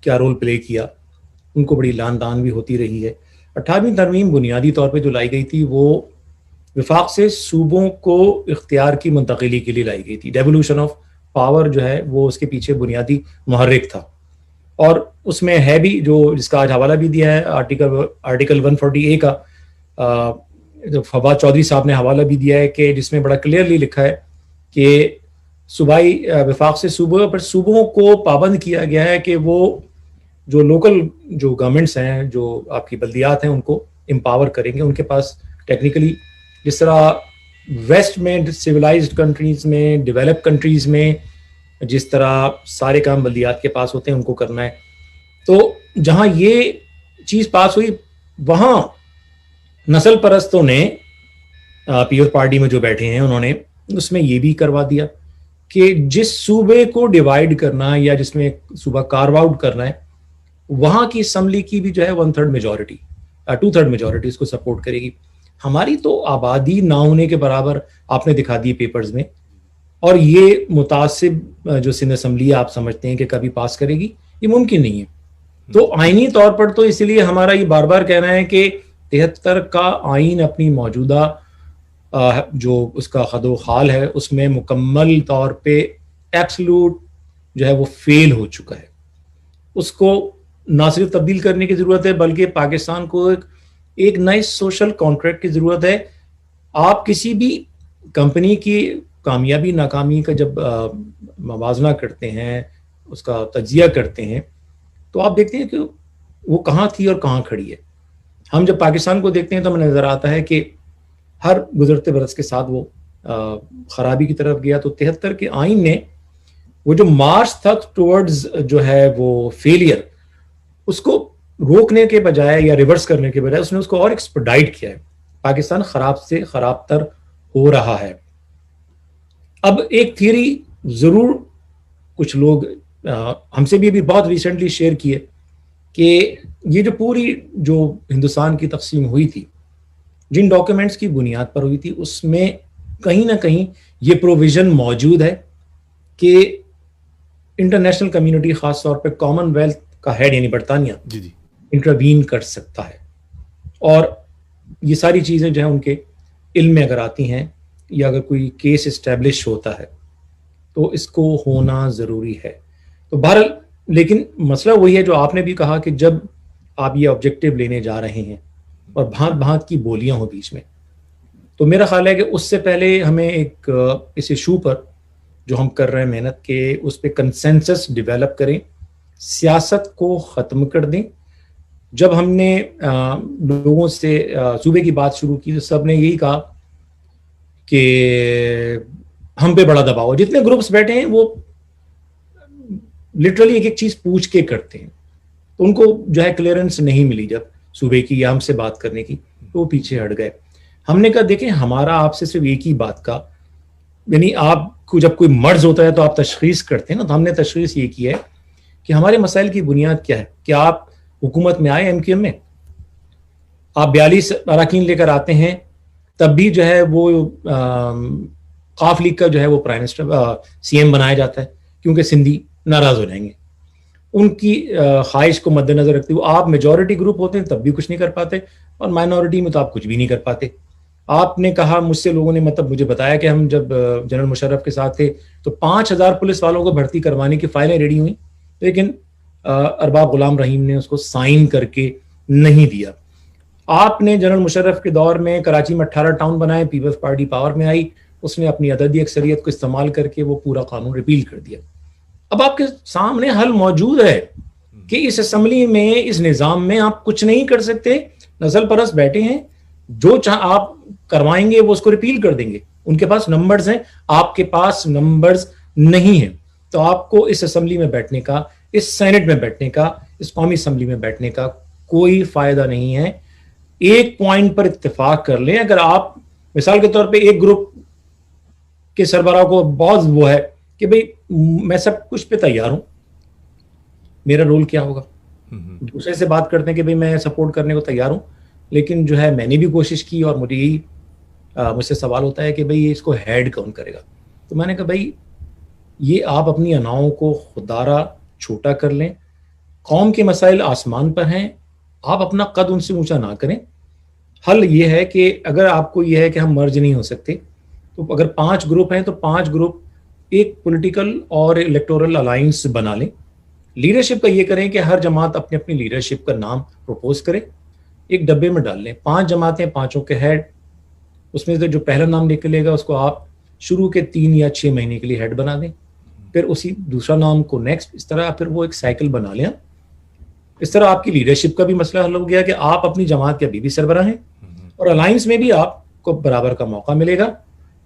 کیا رول پلے کیا, ان کو بڑی لان دان بھی ہوتی رہی ہے. 18ویں ترمیم بنیادی طور پہ جو لائی گئی تھی وہ وفاق سے صوبوں کو اختیار کی منتقلی کے لیے لائی گئی تھی. ڈیولیوشن آف پاور جو ہے وہ اس کے پیچھے بنیادی محرک تھا, اور اس میں ہے بھی جو جس کا آج حوالہ بھی دیا ہے آرٹیکل 140A کا, فواد چودھری صاحب نے حوالہ بھی دیا ہے, کہ جس میں بڑا کلیئرلی لکھا ہے کہ صوبائی وفاق سے صوبوں کو پابند کیا گیا ہے کہ وہ جو لوکل جو گورنمنٹس ہیں, جو آپ کی بلدیات ہیں, ان کو امپاور کریں گے. ان کے پاس ٹیکنیکلی جس طرح ویسٹ میں سویلائزڈ کنٹریز میں, ڈیولپ کنٹریز میں جس طرح سارے کام بلدیات کے پاس ہوتے ہیں, ان کو کرنا ہے. تو جہاں یہ چیز پاس ہوئی وہاں نسل پرستوں نے پیپلز پارٹی میں جو بیٹھے ہیں انہوں نے اس میں یہ بھی کروا دیا کہ جس صوبے کو ڈیوائڈ کرنا یا جس میں صوبہ کارو آؤٹ کرنا ہے وہاں کی اسمبلی کی بھی جو ہے 1/3 میجورٹی 2/3 میجورٹی اس کو سپورٹ کرے گی. ہماری تو آبادی نہ ہونے کے برابر آپ نے دکھا دی پیپرز میں, اور یہ متعصب جو سندھ اسمبلی آپ سمجھتے ہیں کہ کبھی پاس کرے گی, یہ ممکن نہیں ہے. تو آئینی طور پر تو اس لیے ہمارا یہ بار بار کہنا ہے کہ 73 کا آئین اپنی موجودہ جو اس کا خد و خال ہے اس میں مکمل طور پہ ایبسلوٹ جو ہے وہ فیل ہو چکا ہے. اس کو نہ صرف تبدیل کرنے کی ضرورت ہے بلکہ پاکستان کو ایک نئے سوشل کانٹریکٹ کی ضرورت ہے. آپ کسی بھی کمپنی کی کامیابی ناکامی کا جب موازنہ کرتے ہیں, اس کا تجزیہ کرتے ہیں, تو آپ دیکھتے ہیں کہ وہ کہاں تھی اور کہاں کھڑی ہے. ہم جب پاکستان کو دیکھتے ہیں تو ہمیں نظر آتا ہے کہ ہر گزرتے برس کے ساتھ وہ خرابی کی طرف گیا. تو 73 کے آئین نے وہ جو مارچ تھا ٹورڈز جو ہے وہ فیلئر, اس کو روکنے کے بجائے یا ریورس کرنے کے بجائے اس نے اس کو اور ایکسپیڈائٹ کیا ہے. پاکستان خراب سے خراب تر ہو رہا ہے. اب ایک تھیوری ضرور کچھ لوگ ہم سے بھی بہت ریسنٹلی شیئر کیے کہ یہ جو پوری جو ہندوستان کی تقسیم ہوئی تھی, جن ڈاکیومنٹس کی بنیاد پر ہوئی تھی, اس میں کہیں نہ کہیں یہ پروویژن موجود ہے کہ انٹرنیشنل کمیونٹی خاص طور پہ کامن ویلتھ کا ہیڈ یعنی برطانیہ انٹروین کر سکتا ہے. اور یہ ساری چیزیں جو ہیں ان کے علم میں اگر آتی ہیں یا اگر کوئی کیس اسٹیبلش ہوتا ہے تو اس کو ہونا ضروری ہے. تو بہرحال لیکن مسئلہ وہی ہے جو آپ نے بھی کہا کہ جب آپ یہ آبجیکٹو لینے جا رہے ہیں اور بھانت بھانت کی بولیاں ہوں بیچ میں, تو میرا خیال ہے کہ اس سے پہلے ہمیں ایک اس ایشو پر جو ہم کر رہے ہیں محنت کے اس پہ کنسنسس ڈیولپ کریں, سیاست کو ختم کر دیں. جب ہم نے لوگوں سے صوبے کی بات شروع کی تو سب نے یہی کہا کہ ہم پہ بڑا دباؤ. جتنے گروپس بیٹھے ہیں وہ لٹرلی ایک ایک چیز پوچھ کے کرتے ہیں, تو ان کو جو ہے کلیئرنس نہیں ملی جب صوبے کی یا ہم سے بات کرنے کی, تو وہ پیچھے ہٹ گئے. ہم نے کہا دیکھیں ہمارا آپ سے صرف ایک ہی بات کا, یعنی آپ کو جب کوئی مرض ہوتا ہے تو آپ تشخیص کرتے ہیں نا, تو ہم نے تشخیص یہ کی ہے کہ ہمارے مسائل کی بنیاد کیا ہے. کہ آپ حکومت میں آئے ایم کیو ایم میں, آپ 42 اراکین لے کر آتے ہیں, تب بھی جو ہے وہ قاف لیگ کا جو ہے وہ پرائم منسٹر سی ایم بنایا جاتا ہے کیونکہ سندھی ناراض ہو جائیں گے. ان کی خواہش کو مد نظر رکھتے ہوئے آپ میجورٹی گروپ ہوتے ہیں تب بھی کچھ نہیں کر پاتے, اور مائنورٹی میں تو آپ کچھ بھی نہیں کر پاتے. آپ نے کہا مجھ سے لوگوں نے مجھے بتایا کہ ہم جب جنرل مشرف کے ساتھ تھے تو 5000 پولیس والوں کو بھرتی کروانے کی فائلیں ریڈی ہوئیں, لیکن ارباب غلام رحیم نے اس کو سائن کر کے نہیں دیا. آپ نے جنرل مشرف کے دور میں کراچی میں 18 ٹاؤن بنائے, پیپلز پارٹی پاور میں آئی, اس نے اپنی عددی اکثریت کو استعمال کر کے وہ پورا قانون ریپیل کر دیا. اب آپ کے سامنے حل موجود ہے کہ اس اسمبلی میں اس نظام میں آپ کچھ نہیں کر سکتے. نسل پرست بیٹھے ہیں, جو آپ کروائیں گے وہ اس کو ریپیل کر دیں گے. ان کے پاس نمبرز ہیں, آپ کے پاس نمبرز نہیں ہیں. تو آپ کو اس اسمبلی میں بیٹھنے کا, اس سینٹ میں بیٹھنے کا, اس قومی اسمبلی میں بیٹھنے کا کوئی فائدہ نہیں ہے. ایک پوائنٹ پر اتفاق کر لیں. اگر آپ مثال کے طور پہ ایک گروپ کے سربراہ کو بہت وہ ہے کہ بھئی میں سب کچھ پہ تیار ہوں, میرا رول کیا ہوگا. دوسرے سے بات کرتے ہیں کہ بھئی میں سپورٹ کرنے کو تیار ہوں, لیکن جو ہے میں نے بھی کوشش کی اور مجھے یہی مجھ سے سوال ہوتا ہے کہ بھئی اس کو ہیڈ کون کرے گا. تو میں نے کہا بھئی یہ آپ اپنی اناؤں کو خوددارا چھوٹا کر لیں. قوم کے مسائل آسمان پر ہیں, آپ اپنا قد ان سے اونچا نہ کریں. حل یہ ہے کہ اگر آپ کو یہ ہے کہ ہم مرج نہیں ہو سکتے تو اگر 5 گروپ ہیں تو 5 گروپ ایک پولیٹیکل اور الیکٹورل الائنس بنا لیں. لیڈرشپ کا یہ کریں کہ ہر جماعت اپنی اپنی لیڈرشپ کا نام پروپوز کرے, ایک ڈبے میں ڈال لیں. 5 جماعتیں, 5 کے ہیڈ, اس میں سے جو پہلا نام نکلے گا اس کو آپ شروع کے 3 یا 6 مہینے کے لیے ہیڈ بنا دیں, پھر اسی دوسرا نام کو نیکسٹ, اس طرح پھر وہ ایک سائیکل بنا لیں. اس طرح آپ کی لیڈرشپ کا بھی مسئلہ حل ہو گیا کہ آپ اپنی جماعت کے ابھی بھی سربراہ ہیں, اور الائنس میں بھی آپ کو برابر کا موقع ملے گا.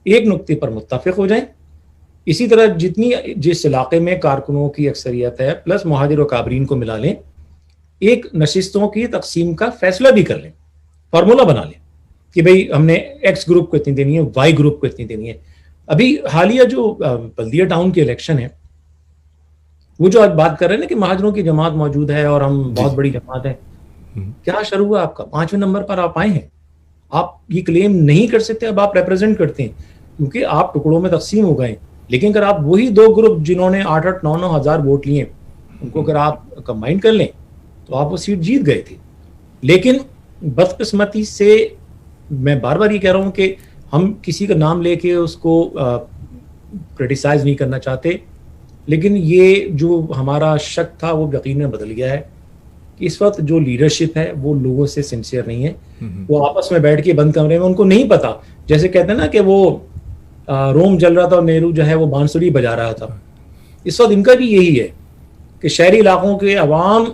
ایک نقطے پر متفق ہو جائیں. اسی طرح جتنی جس علاقے میں کارکنوں کی اکثریت ہے پلس مہاجر و کابرین کو ملا لیں, ایک نشستوں کی تقسیم کا فیصلہ بھی کر لیں, فارمولا بنا لیں کہ بھئی ہم نے ایکس گروپ کو اتنی دینی ہے, وائی گروپ کو اتنی دینی ہے. ابھی حالیہ جو بلدیہ ٹاؤن کے الیکشن ہے، وہ جو آج بات کر رہے ہیں نا کہ مہاجروں کی جماعت موجود ہے اور ہم بہت بڑی جماعت ہے، کیا شروع ہوا آپ کا؟ 5ویں نمبر پر آپ آئے ہیں. آپ یہ کلیم نہیں کر سکتے، اب آپ ریپرزینٹ کرتے ہیں کیونکہ آپ ٹکڑوں میں تقسیم ہو گئے. لیکن اگر آپ وہی 2 گروپ جنہوں نے 8-9 ہزار ووٹ لیے ان کو اگر آپ کمبائن کر لیں تو آپ وہ سیٹ جیت گئے تھے. لیکن بدقسمتی سے میں بار بار یہ کہہ رہا ہوں کہ ہم کسی کا نام لے کے اس کو کرٹیسائز نہیں کرنا چاہتے، لیکن یہ جو ہمارا شک تھا وہ یقیناً بدل گیا ہے کہ اس وقت جو لیڈرشپ ہے وہ لوگوں سے سنسیئر نہیں ہے. وہ آپس میں بیٹھ کے بند کمرے میں، ان کو نہیں پتا، جیسے کہتے ہیں نا کہ وہ روم جل رہا تھا اور نہرو جو ہے وہ بانسری بجا رہا تھا. اس وقت ان کا بھی یہی ہے کہ شہری علاقوں کے عوام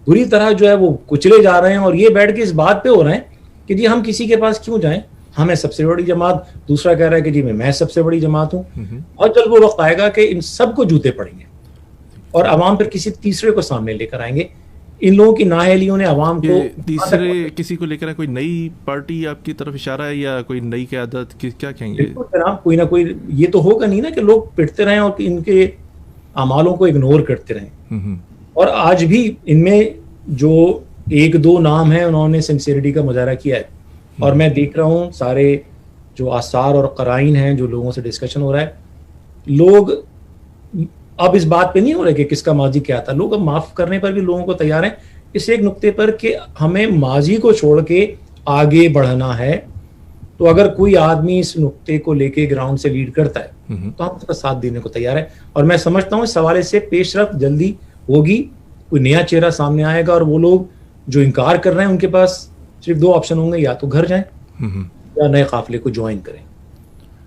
بری طرح جو ہے وہ کچلے جا رہے ہیں، اور یہ بیٹھ کے اس بات پہ ہو رہے ہیں کہ جی ہم کسی کے پاس کیوں جائیں، ہمیں سب سے بڑی جماعت، دوسرا کہہ رہا ہے کہ جی میں سب سے بڑی جماعت ہوں. اور جب وہ وقت آئے گا کہ ان سب کو جوتے پڑیں گے اور عوام پھر کسی تیسرے کو سامنے لے کر آئیں گے. ان لوگوں کی نااہلیوں نے عوام کو تیسرے کسی کو لے کر کوئی نئی پارٹی آپ کی طرف اشارہ ہے یا کوئی نئی قیادت، کیا کہیں گے؟ کوئی نہ کوئی یہ تو ہوگا نہیں نا کہ لوگ پٹتے رہیں اور ان کے اعمالوں کو اگنور کرتے رہیں. اور آج بھی ان میں جو 1-2 نام ہیں انہوں نے سنسیئرٹی کا مظاہرہ کیا ہے، اور میں دیکھ رہا ہوں سارے جو آثار اور قرائن ہیں جو لوگوں سے ڈسکشن ہو رہا ہے، لوگ اب اس بات پہ نہیں ہو رہے کہ کس کا ماضی کیا تھا، لوگ اب معاف کرنے پر بھی لوگوں کو تیار ہیں اس ایک نقطے پر کہ ہمیں ماضی کو چھوڑ کے آگے بڑھنا ہے. تو اگر کوئی آدمی اس نقطے کو لے کے گراؤنڈ سے لیڈ کرتا ہے تو ہم اس کا ساتھ دینے کو تیار ہے. اور میں سمجھتا ہوں اس حوالے سے پیش رفت جلدی ہوگی، کوئی نیا چہرہ سامنے آئے گا، اور وہ لوگ جو انکار کر رہے ہیں ان کے پاس صرف 2 آپشن ہوں گے، یا تو گھر جائیں یا نئے قافلے کو جوائن کریں.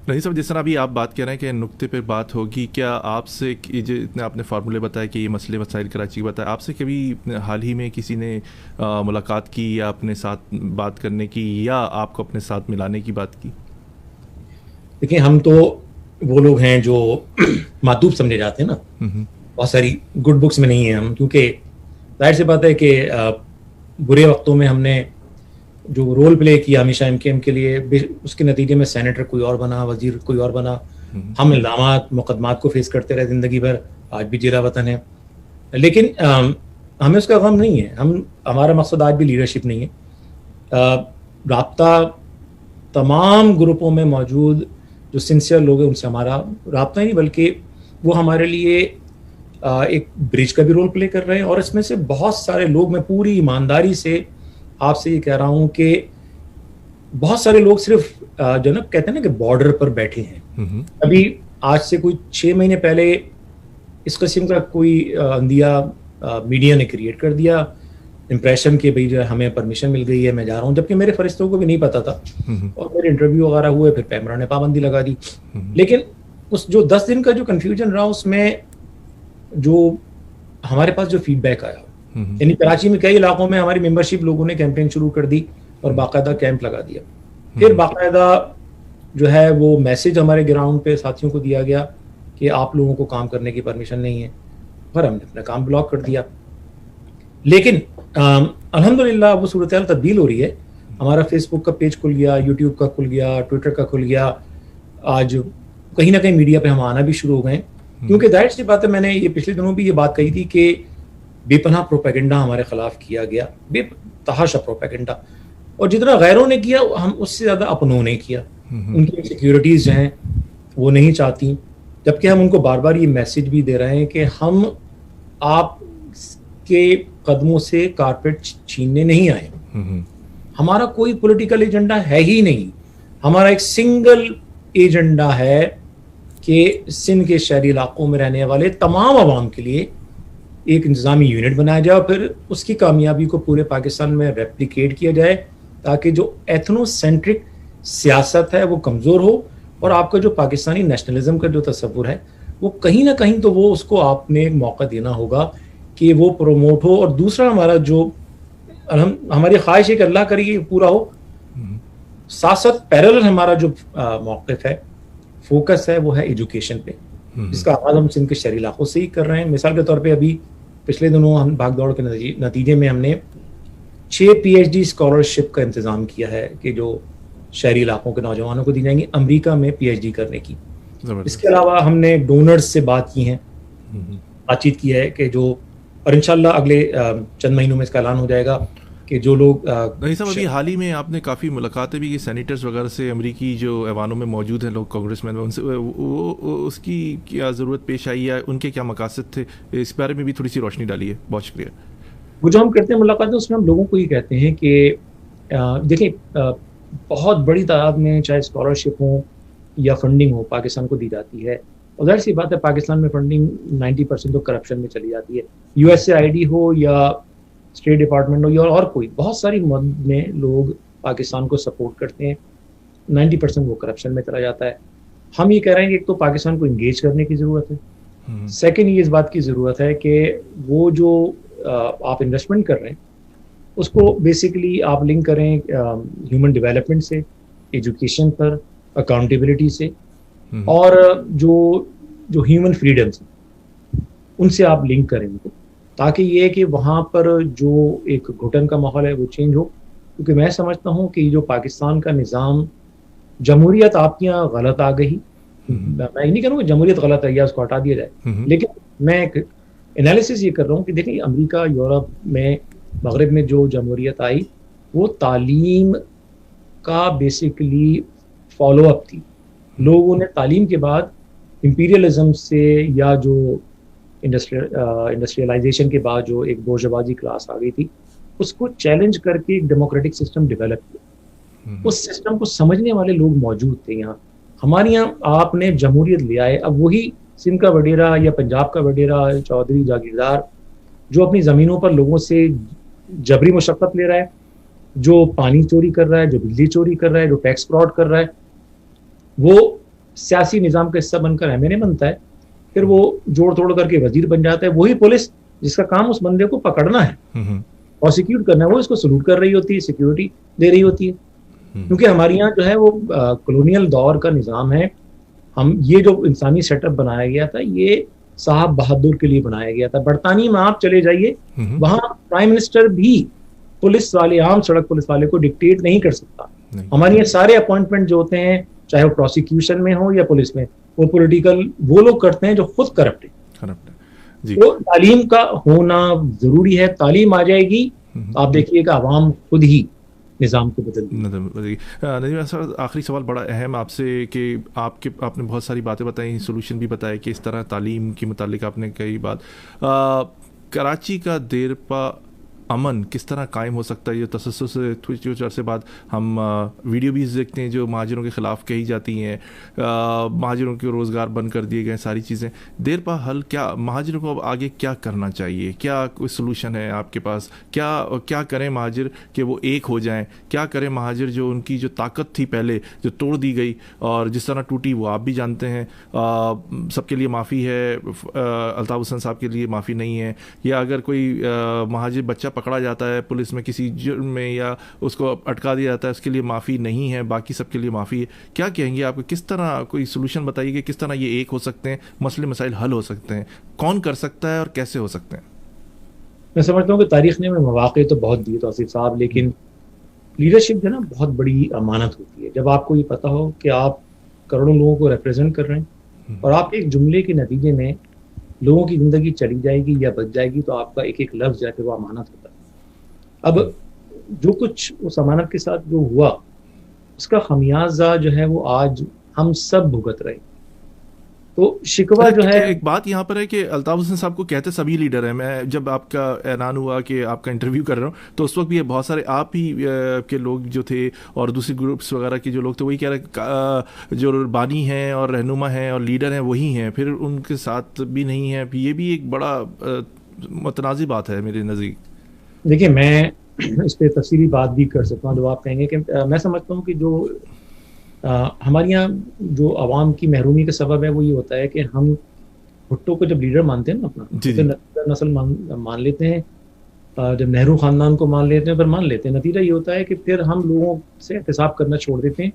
نہیں صاحب، جس طرح ابھی آپ بات کر رہے ہیں کہ نقطے پہ بات ہوگی، کیا آپ سے اتنے آپ نے فارمولے بتایا کہ یہ مسئلے مسائل کراچی کے بتایا، آپ سے کبھی حال ہی میں کسی نے ملاقات کی یا اپنے ساتھ بات کرنے کی یا آپ کو اپنے ساتھ ملانے کی بات کی؟ دیکھیں ہم تو وہ لوگ ہیں جو معدوب سمجھے جاتے ہیں نا، بہت ساری گڈ بکس میں نہیں ہیں ہم، کیونکہ ظاہر سی بات ہے کہ برے وقتوں میں ہم نے جو رول پلے کیا ہمیشہ ایم کے لیے، اس کے نتیجے میں سینیٹر کوئی اور بنا، وزیر کوئی اور بنا، ہم الزامات مقدمات کو فیس کرتے رہے زندگی بھر، آج بھی جیرا وطن ہے. لیکن ہمیں اس کا غم نہیں ہے، ہمارا مقصد آج بھی لیڈرشپ نہیں ہے. رابطہ تمام گروپوں میں موجود جو سنسیئر لوگ ہیں ان سے ہمارا رابطہ ہی نہیں، بلکہ وہ ہمارے لیے ایک برج کا بھی رول پلے کر رہے ہیں. اور اس میں سے بہت سارے لوگ، میں پوری ایمانداری سے آپ سے یہ کہہ رہا ہوں کہ بہت سارے لوگ صرف جو نا کہتے ہیں نا کہ بارڈر پر بیٹھے ہیں. ابھی آج سے کوئی 6 مہینے پہلے اس قسم کا کوئی اندیا میڈیا نے کریٹ کر دیا امپریشن کہ بھئی جو ہے ہمیں پرمیشن مل گئی ہے، میں جا رہا ہوں، جبکہ میرے فرشتوں کو بھی نہیں پتا تھا، اور میرے انٹرویو وغیرہ ہوئے، پھر پیمرا نے پابندی لگا دی. لیکن اس جو 10 دن کا جو کنفیوژن رہا، اس میں جو ہمارے پاس جو فیڈ بیک آیا، یعنی کراچی میں کئی علاقوں میں ہماری ممبرشپ لوگوں نے کیمپین شروع کر دی اور باقاعدہ کیمپ لگا دیا. پھر باقاعدہ جو ہے وہ میسج ہمارے گراؤنڈ پہ ساتھیوں کو دیا گیا کہ آپ لوگوں کو کام کرنے کی پرمیشن نہیں ہے، پر ہم نے اپنا کام بلاک کر دیا. لیکن الحمدللہ وہ صورتحال تبدیل ہو رہی ہے. ہمارا فیس بک کا پیج کھل گیا، یوٹیوب کا کھل گیا، ٹویٹر کا کھل گیا، آج کہیں نہ کہیں میڈیا پہ ہم آنا بھی شروع ہو گئے. کیونکہ ظاہر سی بات ہے، میں نے یہ پچھلے دنوں بھی یہ بات کہی تھی کہ بے پناہ پروپیگنڈا ہمارے خلاف کیا گیا، بے تحاشا پروپیگنڈا، اور جتنا غیروں نے کیا ہم اس سے زیادہ اپنوں نے کیا. ان کی سیکیورٹیز جو ہیں وہ نہیں چاہتی، جبکہ ہم ان کو بار بار یہ میسج بھی دے رہے ہیں کہ ہم آپ کے قدموں سے کارپیٹ چھیننے نہیں آئے. ہمارا کوئی پولیٹیکل ایجنڈا ہے ہی نہیں. ہمارا ایک سنگل ایجنڈا ہے کہ سندھ کے شہری علاقوں میں رہنے والے تمام عوام کے لیے ایک انتظامی یونٹ بنایا جائے، اور پھر اس کی کامیابی کو پورے پاکستان میں ریپلیکیٹ کیا جائے، تاکہ جو ایتھنو سینٹرک سیاست ہے وہ کمزور ہو، اور آپ کا جو پاکستانی نیشنلزم کا جو تصور ہے وہ کہیں نہ کہیں تو وہ اس کو آپ نے ایک موقع دینا ہوگا کہ وہ پروموٹ ہو. اور دوسرا ہمارا جو ہماری خواہش ہے کہ اللہ کرے یہ پورا ہو، ساتھ ساتھ پیرلل ہمارا جو موقف ہے، فوکس ہے، وہ ہے ایجوکیشن پہ، جس کا آغاز ہم سندھ کے شہری علاقوں سے ہی کر رہے ہیں. مثال کے طور پہ ابھی پچھلے دنوں ہم بھاگ دوڑ کے نتیجے میں ہم نے 6 PhD اسکالرشپ کا انتظام کیا ہے کہ جو شہری علاقوں کے نوجوانوں کو دی جائیں گی امریکہ میں پی ایچ ڈی کرنے کی. اس کے زبردست. علاوہ ہم نے ڈونرز سے بات کی ہیں, بات چیت کی ہے کہ جو, اور انشاءاللہ اگلے چند مہینوں میں اس کا اعلان ہو جائے گا کہ جو لوگ نہیں صاحب, ابھی حال ہی میں آپ نے کافی ملاقاتیں بھی کی سینیٹرز وغیرہ سے, امریکی جو ایوانوں میں موجود ہیں لوگ, کانگریس مین, ان سے اس کی کیا ضرورت پیش آئی ہے, ان کے کیا مقاصد تھے, اس بارے میں بھی تھوڑی سی روشنی ڈالیے. بہت شکریہ. وہ جو ہم کرتے ہیں ملاقاتیں, اس میں ہم لوگوں کو یہ کہتے ہیں کہ دیکھیں بہت بڑی تعداد میں چاہے اسکالرشپ ہوں یا فنڈنگ ہو پاکستان کو دی جاتی ہے, اور ظاہر سی بات ہے پاکستان میں فنڈنگ 90% تو کرپشن میں چلی جاتی ہے. U S A I D ہو یا اسٹیٹ ڈپارٹمنٹ ہو یا اور کوئی, بہت ساری مد میں لوگ پاکستان کو سپورٹ کرتے ہیں, 90% وہ کرپشن میں چلا جاتا ہے. ہم یہ کہہ رہے ہیں کہ ایک تو پاکستان کو انگیج کرنے کی ضرورت ہے, سیکنڈ یہ اس بات کی ضرورت ہے کہ وہ جو آپ انویسٹمنٹ کر رہے ہیں اس کو بیسیکلی آپ لنک کریں ہیومن ڈیولپمنٹ سے, ایجوکیشن پر, اکاؤنٹیبلٹی سے, اور جو ہیومن فریڈمس ہیں ان سے آپ لنک کریں ان کو, تاکہ یہ کہ وہاں پر جو ایک گھٹن کا ماحول ہے وہ چینج ہو. کیونکہ میں سمجھتا ہوں کہ جو پاکستان کا نظام, جمہوریت آپ کے یہاں غلط آ گئی, میں یہ نہیں کروں کہ جمہوریت غلط ہے یا اس کو ہٹا دیا جائے, لیکن میں ایک انالیسس یہ کر رہا ہوں کہ دیکھیں امریکہ, یورپ میں, مغرب میں جو جمہوریت آئی وہ تعلیم کا بیسیکلی فالو اپ تھی. لوگوں نے تعلیم کے بعد امپیریلزم سے یا جو انڈسٹریلائزیشن کے بعد جو ایک بورژوازی کلاس آ گئی تھی اس کو چیلنج کر کے ایک ڈیموکریٹک سسٹم ڈیولپ کیا. اس سسٹم کو سمجھنے والے لوگ موجود تھے یہاں. ہمارے یہاں آپ نے جمہوریت لے آئے, اب وہی سندھ کا وڈیرا یا پنجاب کا وڈیرا, چودھری, جاگیردار جو اپنی زمینوں پر لوگوں سے جبری مشقت لے رہا ہے, جو پانی چوری کر رہا ہے, جو بجلی چوری کر رہا ہے, جو ٹیکس فراڈ کر رہا ہے, وہ سیاسی نظام کا حصہ بن کر ایم این اے بنتا ہے, پھر وہ جوڑ توڑ کر کے وزیر بن جاتا ہے. وہی پولیس جس کا کام اس بندے کو پکڑنا ہے, پروسیکیوٹ کرنا ہے, وہ اس کو سلوٹ کر رہی ہوتی ہے, سیکیورٹی دے رہی ہوتی ہے. کیونکہ ہمارے یہاں جو ہے وہ کلونیل دور کا نظام ہے. ہم یہ جو انسانی سیٹ اپ بنایا گیا تھا یہ صاحب بہادر کے لیے بنایا گیا تھا. برطانیہ میں آپ چلے جائیے, وہاں پرائم منسٹر بھی پولیس والے, عام سڑک پولیس والے کو ڈکٹیٹ نہیں کر سکتا. ہمارے یہاں سارے اپوائنٹمنٹ جو ہوتے ہیں چاہے وہ پروسیکیوشن میں ہو یا پولیس میں, وہ پولیٹیکل وہ لوگ کرتے ہیں جو خود کرپٹ ہیں. تو تعلیم کا ہونا ضروری ہے. تعلیم آ جائے گی آپ دیکھیے کہ عوام خود ہی نظام کو بدل دی. ندیم سر, آخری سوال بڑا اہم آپ سے کہ آپ نے بہت ساری باتیں بتائیں, سولوشن بھی بتائے کہ اس طرح تعلیم کے متعلق آپ نے کئی بات. کراچی کا دیرپا امن کس طرح قائم ہو سکتا ہے؟ یہ تسلسل سے کچھ عرصے بعد ہم ویڈیوز دیکھتے ہیں جو مہاجروں کے خلاف کہی جاتی ہیں, مہاجروں کے روزگار بند کر دیے گئے, ساری چیزیں. دیرپا حل کیا, مہاجروں کو اب آگے کیا کرنا چاہیے, کیا کوئی سلوشن ہے آپ کے پاس؟ کیا کریں مہاجر کہ وہ ایک ہو جائیں؟ کیا کریں مہاجر جو ان کی جو طاقت تھی پہلے جو توڑ دی گئی اور جس طرح ٹوٹی وہ آپ بھی جانتے ہیں. سب کے لیے معافی ہے, الطاف حسن صاحب کے لیے معافی نہیں ہے, یا اگر کوئی مہاجر بچہ پکڑا جاتا ہے پولیس میں کسی جرم میں یا اس کو اٹکا دیا جاتا ہے, اس کے لیے معافی نہیں ہے, باقی سب کے لیے معافی ہے. کیا کہیں گے آپ کو, کس طرح کوئی سولوشن بتائیے کہ کس طرح یہ ایک ہو سکتے ہیں, مسئلے مسائل حل ہو سکتے ہیں, کون کر سکتا ہے اور کیسے ہو سکتے ہیں؟ میں سمجھتا ہوں کہ تاریخ نے مواقع تو بہت دیے توصیف صاحب, لیکن لیڈرشپ جو ہے نا بہت بڑی امانت ہوتی ہے. جب آپ کو یہ پتا ہو کہ آپ کروڑوں لوگوں کو ریپرزینٹ کر رہے ہیں اور آپ ایک جملے کے نتیجے میں لوگوں کی زندگی چلی جائے گی یا بچ جائے گی, تو آپ کا ایک ایک لفظ جا کے وہ امانت ہوتا ہے. اب جو کچھ اس امانت کے ساتھ جو ہوا اس کا خمیازہ جو ہے وہ آج ہم سب بھگت رہے. تو شکوہ جو ہے, ایک بات یہاں پر ہے کہ الطاف حسن صاحب کو کہتے سبھی لیڈر ہیں. میں جب آپ کا اعلان ہوا کہ آپ کا انٹرویو کر رہا ہوں تو اس وقت بھی بہت سارے آپ ہی کے لوگ جو تھے اور دوسری گروپس وغیرہ کے جو لوگ تھے وہی کہہ رہے جو بانی ہیں اور رہنما ہیں اور لیڈر ہیں وہی ہیں, پھر ان کے ساتھ بھی نہیں ہیں. یہ بھی ایک بڑا متنازع بات ہے میرے نزدیک. دیکھیں میں اس پہ تفصیلی بات بھی کر سکتا ہوں. جو آپ کہیں گے کہ میں سمجھتا ہوں کہ جو ہمارے یہاں جو عوام کی محرومی کا سبب ہے وہ یہ ہوتا ہے کہ ہم بھٹو کو جب لیڈر مانتے ہیں نا اپنا نسل مان لیتے ہیں, جب نہرو خاندان کو مان لیتے ہیں پھر مان لیتے ہیں, نتیجہ یہ ہوتا ہے کہ پھر ہم لوگوں سے احتساب کرنا چھوڑ دیتے ہیں,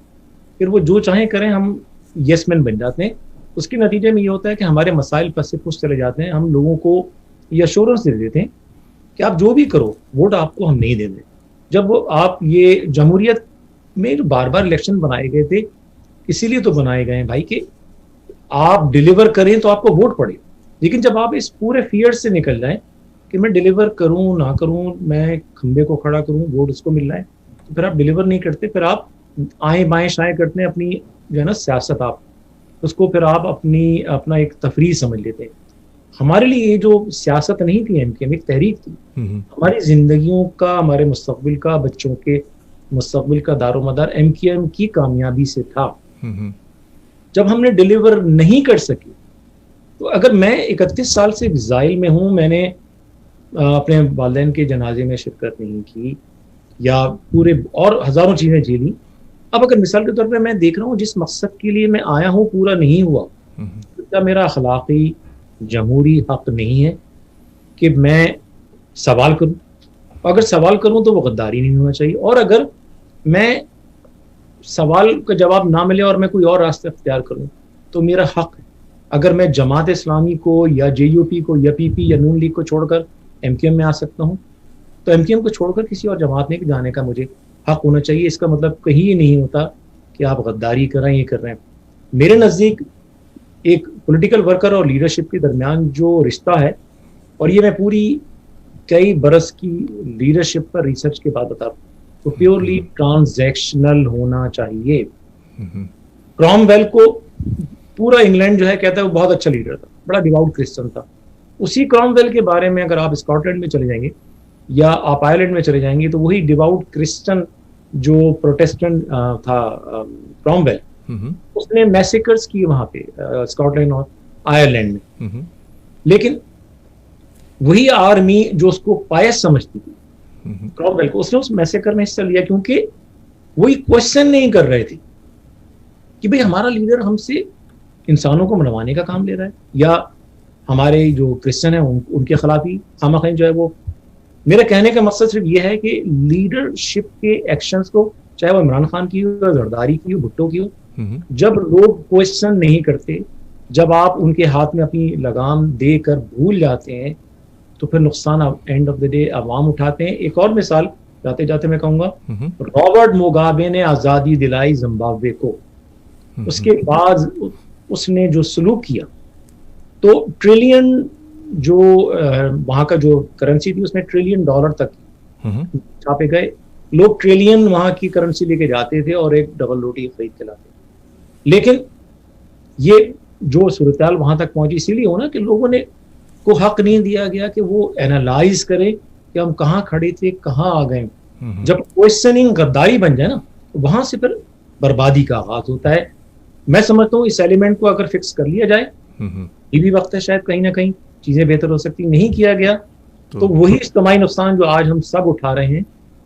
پھر وہ جو چاہیں کریں ہم یس مین بن جاتے ہیں. اس کے نتیجے میں یہ ہوتا ہے کہ ہمارے مسائل پس سے پس چلے جاتے ہیں. ہم لوگوں کو یہ ایشورنس دے دیتے ہیں کہ آپ جو بھی کرو ووٹ آپ کو ہم نہیں دیں گے. جب آپ یہ جمہوریت میں جو بار بار الیکشن بنائے گئے تھے اسی لیے تو بنائے گئے ہیں بھائی کہ آپ ڈیلیور کریں تو آپ کو ووٹ پڑے. لیکن جب آپ اس پورے فیئر سے نکل جائیں کہ میں ڈیلیور کروں نہ کروں, میں کھمبے کو کھڑا کروں, ووٹ اس کو مل رہا ہے, تو پھر آپ ڈیلیور نہیں کرتے, پھر آپ آئیں بائیں شائیں کرتے ہیں اپنی جو ہے نا سیاست, آپ اس کو پھر آپ اپنا ایک تفریح سمجھ لیتے ہیں. ہمارے لیے یہ جو سیاست نہیں تھی ایم کیو ایم, ایک تحریک تھی. ہماری زندگیوں کا, ہمارے مستقبل کا, بچوں کے مستقبل کا دار و مدار ایم کیو ایم کی کامیابی سے تھا. جب ہم نے ڈیلیور نہیں کر سکے, تو اگر میں 31 سال سے ایگزائل میں ہوں, میں نے اپنے والدین کے جنازے میں شرکت نہیں کی یا پورے اور ہزاروں چیزیں جھیلی, اب اگر مثال کے طور پہ میں دیکھ رہا ہوں جس مقصد کے لیے میں آیا ہوں پورا نہیں ہوا, تو کیا میرا اخلاقی جمہوری حق نہیں ہے کہ میں سوال کروں؟ اگر سوال کروں تو وہ غداری نہیں ہونا چاہیے, اور اگر میں سوال کا جواب نہ ملے اور میں کوئی اور راستہ اختیار کروں تو میرا حق ہے. اگر میں جماعت اسلامی کو یا جے یو پی کو یا پی پی یا نون لیگ کو چھوڑ کر ایم کیو ایم میں آ سکتا ہوں, تو ایم کیو ایم کو چھوڑ کر کسی اور جماعت میں جانے کا مجھے حق ہونا چاہیے. اس کا مطلب کہیں یہ نہیں ہوتا کہ آپ غداری کر رہے ہیں, یہ کر رہے ہیں. میرے نزدیک ایک پولیٹیکل ورکر اور لیڈرشپ کے درمیان جو رشتہ ہے, اور یہ میں پوری کئی برس کی لیڈرشپ پر ریسرچ کے بعد بتا رہا ہوں, تو پیورلی ٹرانزیکشنل ہونا چاہیے. کروم ویل کو پورا انگلینڈ جو ہے کہتا ہے وہ بہت اچھا لیڈر تھا, بڑا ڈیواؤٹ کرسچن تھا. اسی کروم ویل کے بارے میں اگر آپ اسکاٹ لینڈ میں چلے جائیں گے یا آپ آئرلینڈ میں چلے جائیں گے, تو وہی ڈیواؤٹ کرسچن جو پروٹیسٹنٹ تھا کروم ویل, اس نے میسیکرز کی وہاں پہ اسکاٹ لینڈ اور آئرلینڈ میں. لیکن وہی آرمی جو اس کو پائس سمجھتی تھی کروم ویل کو, اس نے اس میسیکر میں حصہ لیا کیونکہ وہی کوشچن نہیں کر رہے تھے کہ بھئی ہمارا لیڈر ہم سے انسانوں کو منوانے کا کام لے رہا ہے, یا ہمارے جو کرسچن ہیں ان کے خلاف ہی خامخواہ جو ہے وہ. میرا کہنے کا مقصد صرف یہ ہے کہ لیڈرشپ کے ایکشنز کو, چاہے وہ عمران خان کی ہو, زرداری کی ہو, بھٹو کی ہو, جب لوگ کوشچن نہیں کرتے, جب آپ ان کے ہاتھ میں اپنی لگام دے کر بھول جاتے ہیں, تو پھر نقصان اینڈ آف دا ڈے عوام اٹھاتے ہیں. ایک اور مثال جاتے جاتے میں کہوں گا, رابرٹ موگابے نے آزادی دلائی زمبابوے کو, اس کے بعد اس نے جو سلوک کیا, تو ٹریلین جو وہاں کا جو کرنسی تھی اس میں $1 ٹریلین تک چھاپے گئے. لوگ ٹریلین وہاں کی کرنسی لے کے جاتے تھے اور ایک ڈبل روٹی خرید کے لاتے. لیکن یہ جو صورتحال وہاں تک پہنچی اسی لیے ہونا کہ لوگوں نے کو حق نہیں دیا گیا کہ وہ اینالائز کرے کہ ہم کہاں کھڑے تھے, کہاں آ گئے. جب کوشچننگ غداری بن جائے نا, تو وہاں سے پھر بربادی کا آغاز ہوتا ہے. میں سمجھتا ہوں اس ایلیمنٹ کو اگر فکس کر لیا جائے, یہ بھی وقت ہے شاید کہیں نہ کہیں چیزیں بہتر ہو سکتی. نہیں کیا گیا تو وہی اجتماعی نقصان جو آج ہم سب اٹھا رہے ہیں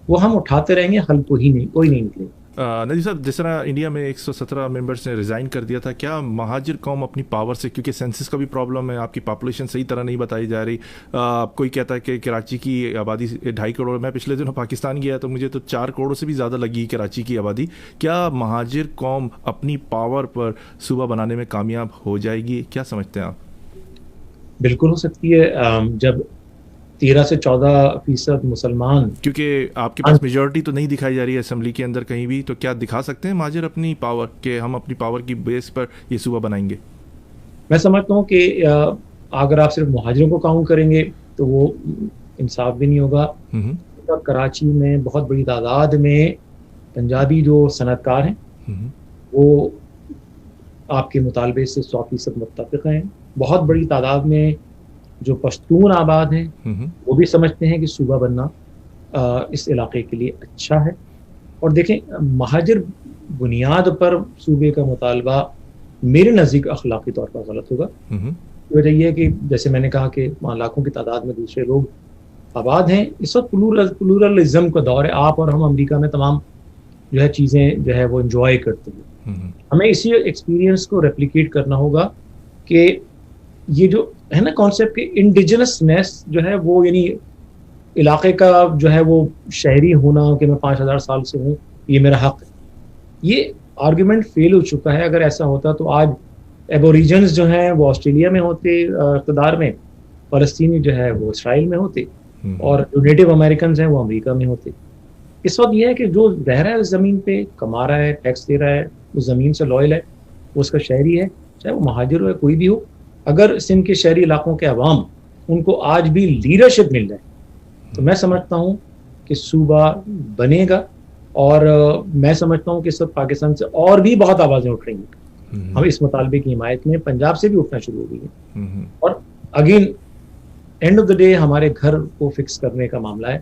وہ ہم اٹھاتے رہیں گے, حل کوئی نہیں نکلے. ندیم صاحب, جس طرح انڈیا میں 117 ممبرس نے ریزائن کر دیا تھا, کیا مہاجر قوم اپنی پاور سے, کیونکہ سینسس کا بھی پرابلم ہے, آپ کی پاپولیشن صحیح طرح نہیں بتائی جا رہی, کوئی کہتا ہے کہ کراچی کی آبادی 2.5 کروڑ, میں پچھلے دنوں پاکستان گیا تو مجھے تو 4 کروڑ سے بھی زیادہ لگی کراچی کی آبادی. کیا مہاجر قوم اپنی پاور پر صوبہ بنانے میں کامیاب ہو جائے گی؟ کیا سمجھتے ہیں آپ؟ بالکل ہو سکتی ہے. جب 13 سے 14% مسلمان, کیونکہ آپ کے پاس میجورٹی تو نہیں دکھائی جا رہی ہے اسمبلی کے اندر کہیں بھی, تو کیا دکھا سکتے ہیں مہاجر اپنی پاور کہ ہم اپنی پاور کی بیس پر یہ صوبہ بنائیں گے؟ میں سمجھتا ہوں کہ اگر آپ صرف مہاجروں کو کاؤنٹ کریں گے تو وہ انصاف بھی نہیں ہوگا. کراچی میں بہت بڑی تعداد میں پنجابی جو صنعت کار ہیں وہ آپ کے مطالبے سے 100% متفق ہیں. بہت بڑی تعداد میں جو پشتون آباد ہیں وہ بھی سمجھتے ہیں کہ صوبہ بننا اس علاقے کے لیے اچھا ہے. اور دیکھیں, مہاجر بنیاد پر صوبے کا مطالبہ میرے نزدیک اخلاقی طور پر غلط ہوگا. وجہ یہ ہے کہ جیسے میں نے کہا کہ لاکھوں کی تعداد میں دوسرے لوگ آباد ہیں. اس وقت پلورلزم کا دور ہے. آپ اور ہم امریکہ میں تمام جو ہے چیزیں جو ہے وہ انجوائے کرتے ہیں. ہمیں اسی ایکسپیرینس کو ریپلیکیٹ کرنا ہوگا کہ یہ جو ہے نا کانسیپٹ کہ انڈیجنسنیس جو ہے وہ, یعنی علاقے کا جو ہے وہ شہری ہونا کہ میں 5000 سال سے ہوں, یہ میرا حق ہے, یہ آرگیومنٹ فیل ہو چکا ہے. اگر ایسا ہوتا تو آج ایبوریجنز جو ہیں وہ آسٹریلیا میں ہوتے اقتدار میں, فلسطینی جو ہے وہ اسرائیل میں ہوتے, اور جو نیٹو امریکنز ہیں وہ امریکہ میں ہوتے. اس وقت یہ ہے کہ جو رہ رہا ہے اس زمین پہ، کما رہا ہے، ٹیکس دے رہا ہے، اس زمین سے لائل ہے، وہ اس کا شہری ہے، چاہے وہ مہاجر ہو یا کوئی بھی ہو. اگر سندھ کے شہری علاقوں کے عوام ان کو آج بھی لیڈرشپ مل جائے تو میں سمجھتا ہوں کہ صوبہ بنے گا. اور میں سمجھتا ہوں کہ اس وقت پاکستان سے اور بھی بہت آوازیں اٹھ رہی ہیں. ہم اس مطالبے کی حمایت میں پنجاب سے بھی اٹھنا شروع ہو گئی ہیں. اور again and of the day ہمارے گھر کو فکس کرنے کا معاملہ ہے.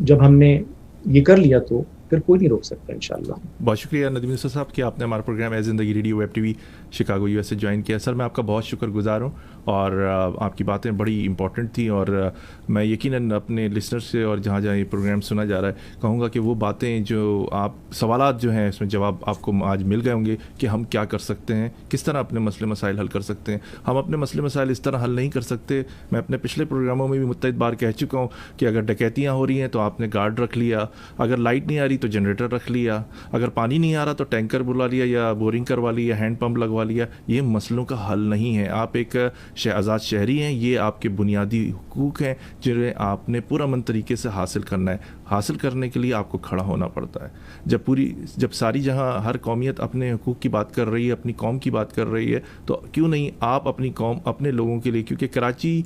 جب ہم نے یہ کر لیا تو پھر کوئی نہیں روک سکتا انشاءاللہ. بہت شکریہ ندیم یوسف صاحب کہ آپ نے ہمارا پروگرام اے زندگی radio web T V Chicago U S سے جوائن کیا. سر میں آپ کا بہت شکر گزار ہوں اور آپ کی باتیں بڑی امپورٹنٹ تھیں اور میں یقیناً اپنے لسنر سے اور جہاں جہاں یہ پروگرام سنا جا رہا ہے کہوں گا کہ وہ باتیں جو آپ سوالات جو ہیں اس میں جواب آپ کو آج مل گئے ہوں گے کہ ہم کیا کر سکتے ہیں, کس طرح اپنے مسئلے مسائل حل کر سکتے ہیں. ہم اپنے مسئلے مسائل اس طرح حل نہیں کر سکتے. میں اپنے پچھلے پروگراموں میں بھی متعدد بار کہہ چکا ہوں کہ اگر ڈکیتیاں ہو رہی ہیں تو آپ نے گارڈ رکھ لیا, اگر لائٹ نہیں آ رہی تو جنریٹر رکھ لیا, اگر پانی نہیں آ رہا تو ٹینکر بلا لیا یا بورنگ کروا لی یا ہینڈ پمپ لگوا لیا. یہ مسئلوں کا حل نہیں ہے. آپ ایک آزاد شہری ہیں, یہ آپ کے بنیادی حقوق ہیں جنہیں آپ نے پرامن طریقے سے حاصل کرنا ہے. حاصل کرنے کے لیے آپ کو کھڑا ہونا پڑتا ہے. جب ساری جہاں ہر قومیت اپنے حقوق کی بات کر رہی ہے, اپنی قوم کی بات کر رہی ہے, تو کیوں نہیں آپ اپنی قوم اپنے لوگوں کے لیے, کیونکہ کراچی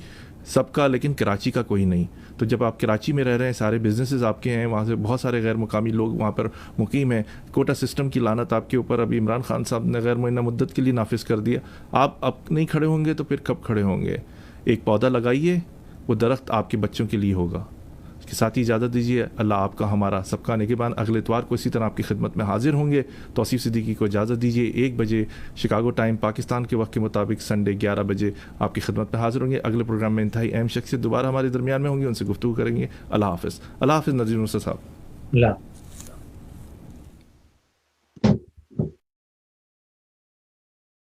سب کا لیکن کراچی کا کوئی نہیں. تو جب آپ کراچی میں رہ رہے ہیں, سارے بزنسز آپ کے ہیں, وہاں سے بہت سارے غیر مقامی لوگ وہاں پر مقیم ہیں. کوٹا سسٹم کی لعنت آپ کے اوپر ابھی عمران خان صاحب نے غیر معینہ مدت کے لیے نافذ کر دیا. آپ اب نہیں کھڑے ہوں گے تو پھر کب کھڑے ہوں گے؟ ایک پودا لگائیے, وہ درخت آپ کے بچوں کے لیے ہوگا. اس کے ساتھ ہی اجازت دیجیے. اللہ آپ کا ہمارا سب کا نگہبان. اگلے اتوار کو اسی طرح آپ کی خدمت میں حاضر ہوں گے. توصیف صدیقی کو اجازت دیجیے. 1 بجے شکاگو ٹائم پاکستان کے وقت کے مطابق سنڈے 11 بجے آپ کی خدمت میں حاضر ہوں گے. اگلے پروگرام میں انتہائی اہم شخصیت دوبارہ ہمارے درمیان میں ہوں گے, ان سے گفتگو کریں گے. اللہ حافظ. اللہ حافظ ندیم یوسف صاحب. اللہ